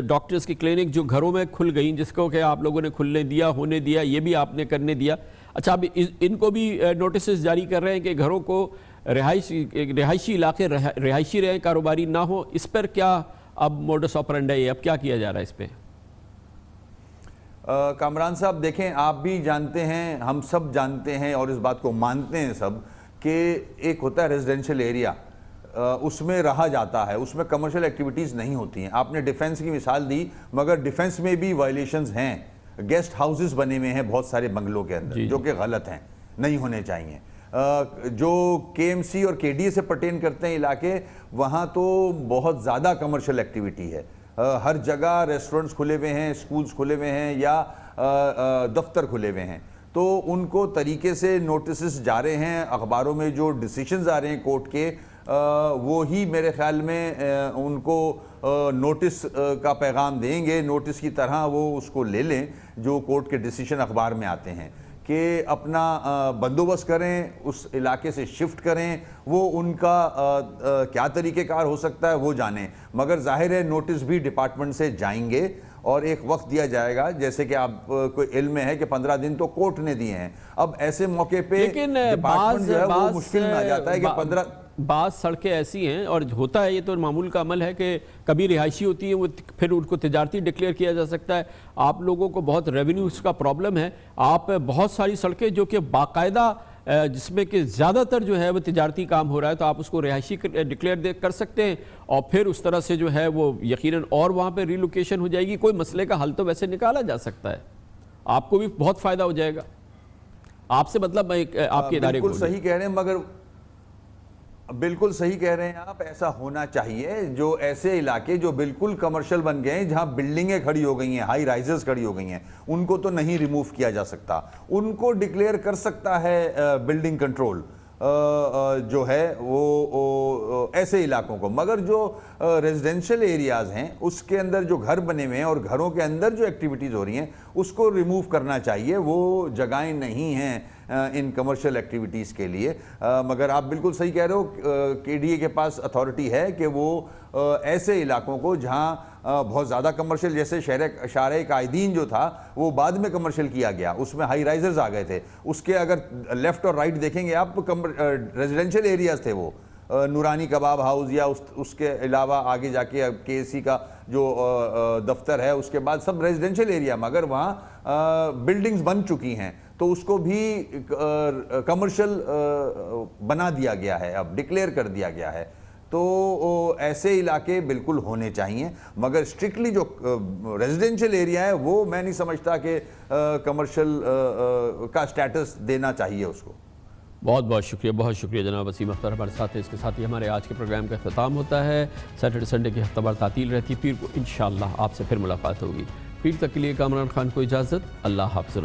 ڈاکٹرز کی کلینک جو گھروں میں کھل گئیں, جس کو کہ آپ لوگوں نے کھلنے دیا, ہونے دیا, یہ بھی آپ نے کرنے دیا. اچھا, اب ان کو بھی نوٹسز جاری کر رہے ہیں کہ گھروں کو رہائشی علاقے رہائشی رہیں, کاروباری نہ ہو. اس پر کیا اب موڈس آپرینڈی ہے, اب کیا کیا جا رہا ہے اس پہ؟ کامران صاحب دیکھیں, آپ بھی جانتے ہیں, ہم سب جانتے ہیں اور اس بات کو مانتے ہیں سب کہ ایک ہوتا ہے ریزیڈینشل ایریا, اس میں رہا جاتا ہے, اس میں کمرشل ایکٹیویٹیز نہیں ہوتی ہیں. آپ نے ڈیفنس کی مثال دی, مگر ڈیفنس میں بھی وائلیشنز ہیں. گیسٹ ہاؤسز بنے ہوئے ہیں بہت سارے بنگلوں کے اندر, جو کہ غلط ہیں, نہیں ہونے چاہیے. جو کے ایم سی اور کے ڈی اے سے پرٹین کرتے ہیں علاقے, وہاں تو بہت زیادہ کمرشل ایکٹیویٹی ہے. ہر جگہ ریسٹورنٹس کھلے ہوئے ہیں, سکولز کھلے ہوئے ہیں, یا دفتر کھلے ہوئے ہیں. تو ان کو طریقے سے نوٹسز جا رہے ہیں, اخباروں میں جو ڈیسیشنز آ رہے ہیں کورٹ کے, وہی میرے خیال میں ان کو نوٹس کا پیغام دیں گے. نوٹس کی طرح وہ اس کو لے لیں جو کورٹ کے ڈیسیشن اخبار میں آتے ہیں, کہ اپنا بندوبست کریں, اس علاقے سے شفٹ کریں. وہ ان کا کیا طریقہ کار ہو سکتا ہے وہ جانیں, مگر ظاہر ہے نوٹس بھی ڈپارٹمنٹ سے جائیں گے اور ایک وقت دیا جائے گا. جیسے کہ آپ کو علم ہے کہ 15 دن تو کورٹ نے دیے ہیں. اب ایسے موقع پہ ڈپارٹمنٹ جو ہے وہ مشکل میں آ جاتا ہے کہ بعض سڑکیں ایسی ہیں, اور ہوتا ہے, یہ تو معمول کا عمل ہے کہ کبھی رہائشی ہوتی ہیں, وہ پھر ان کو تجارتی ڈکلیئر کیا جا سکتا ہے. آپ لوگوں کو بہت ریونیوز کا پرابلم ہے. آپ بہت ساری سڑکیں جو کہ باقاعدہ جس میں کہ زیادہ تر جو ہے وہ تجارتی کام ہو رہا ہے, تو آپ اس کو رہائشی ڈکلیئر کر سکتے ہیں, اور پھر اس طرح سے جو ہے وہ یقیناً اور وہاں پہ ریلوکیشن ہو جائے گی. کوئی مسئلے کا حل تو ویسے نکالا جا سکتا ہے, آپ کو بھی بہت فائدہ ہو جائے گا. آپ سے مطلب میں آپ کے ادارے کو بالکل صحیح کہہ رہے ہیں, مگر بالکل صحیح کہہ رہے ہیں آپ, ایسا ہونا چاہیے. جو ایسے علاقے جو بالکل کمرشل بن گئے ہیں, جہاں بلڈنگیں کھڑی ہو گئی ہیں, ہائی رائزز کھڑی ہو گئی ہیں, ان کو تو نہیں ریموو کیا جا سکتا. ان کو ڈکلیئر کر سکتا ہے بلڈنگ کنٹرول جو ہے وہ ایسے علاقوں کو. مگر جو ریزیڈینشل ایریاز ہیں اس کے اندر جو گھر بنے ہوئے ہیں اور گھروں کے اندر جو ایکٹیویٹیز ہو رہی ہیں اس کو ریموو کرنا چاہیے. وہ جگہیں نہیں ہیں ان کمرشل ایکٹیویٹیز کے لیے. مگر آپ بالکل صحیح کہہ رہے ہو, کے ڈی اے کے پاس اتھارٹی ہے کہ وہ ایسے علاقوں کو جہاں بہت زیادہ کمرشل, جیسے شارع قائدین جو تھا وہ بعد میں کمرشل کیا گیا, اس میں ہائی رائزرز آ گئے تھے. اس کے اگر لیفٹ اور رائٹ دیکھیں گے آپ, ریزیڈینشل ایریاز تھے وہ. نورانی کباب ہاؤس یا اس کے علاوہ آگے جا کے کے اے سی کا جو دفتر ہے, اس کے بعد سب ریزیڈینشل ایریا, مگر وہاں بلڈنگز بن چکی ہیں تو اس کو بھی کمرشل بنا دیا گیا ہے, اب ڈکلیئر کر دیا گیا ہے. تو ایسے علاقے بالکل ہونے چاہیے, مگر اسٹرکٹلی جو ریزیڈینشل ایریا ہے وہ میں نہیں سمجھتا کہ کمرشل کا سٹیٹس دینا چاہیے اس کو. بہت بہت شکریہ جناب وسیم اختر ہمارے ساتھ ہیں. اس کے ساتھ ہی ہمارے آج کے پروگرام کا اختتام ہوتا ہے. سیٹرڈے سنڈے کی ہفتہ وار تعطیل رہتی ہے, پیر کو انشاءاللہ آپ سے پھر ملاقات ہوگی. پیر تک کے لیے کامران خان کو اجازت. اللہ حافظ.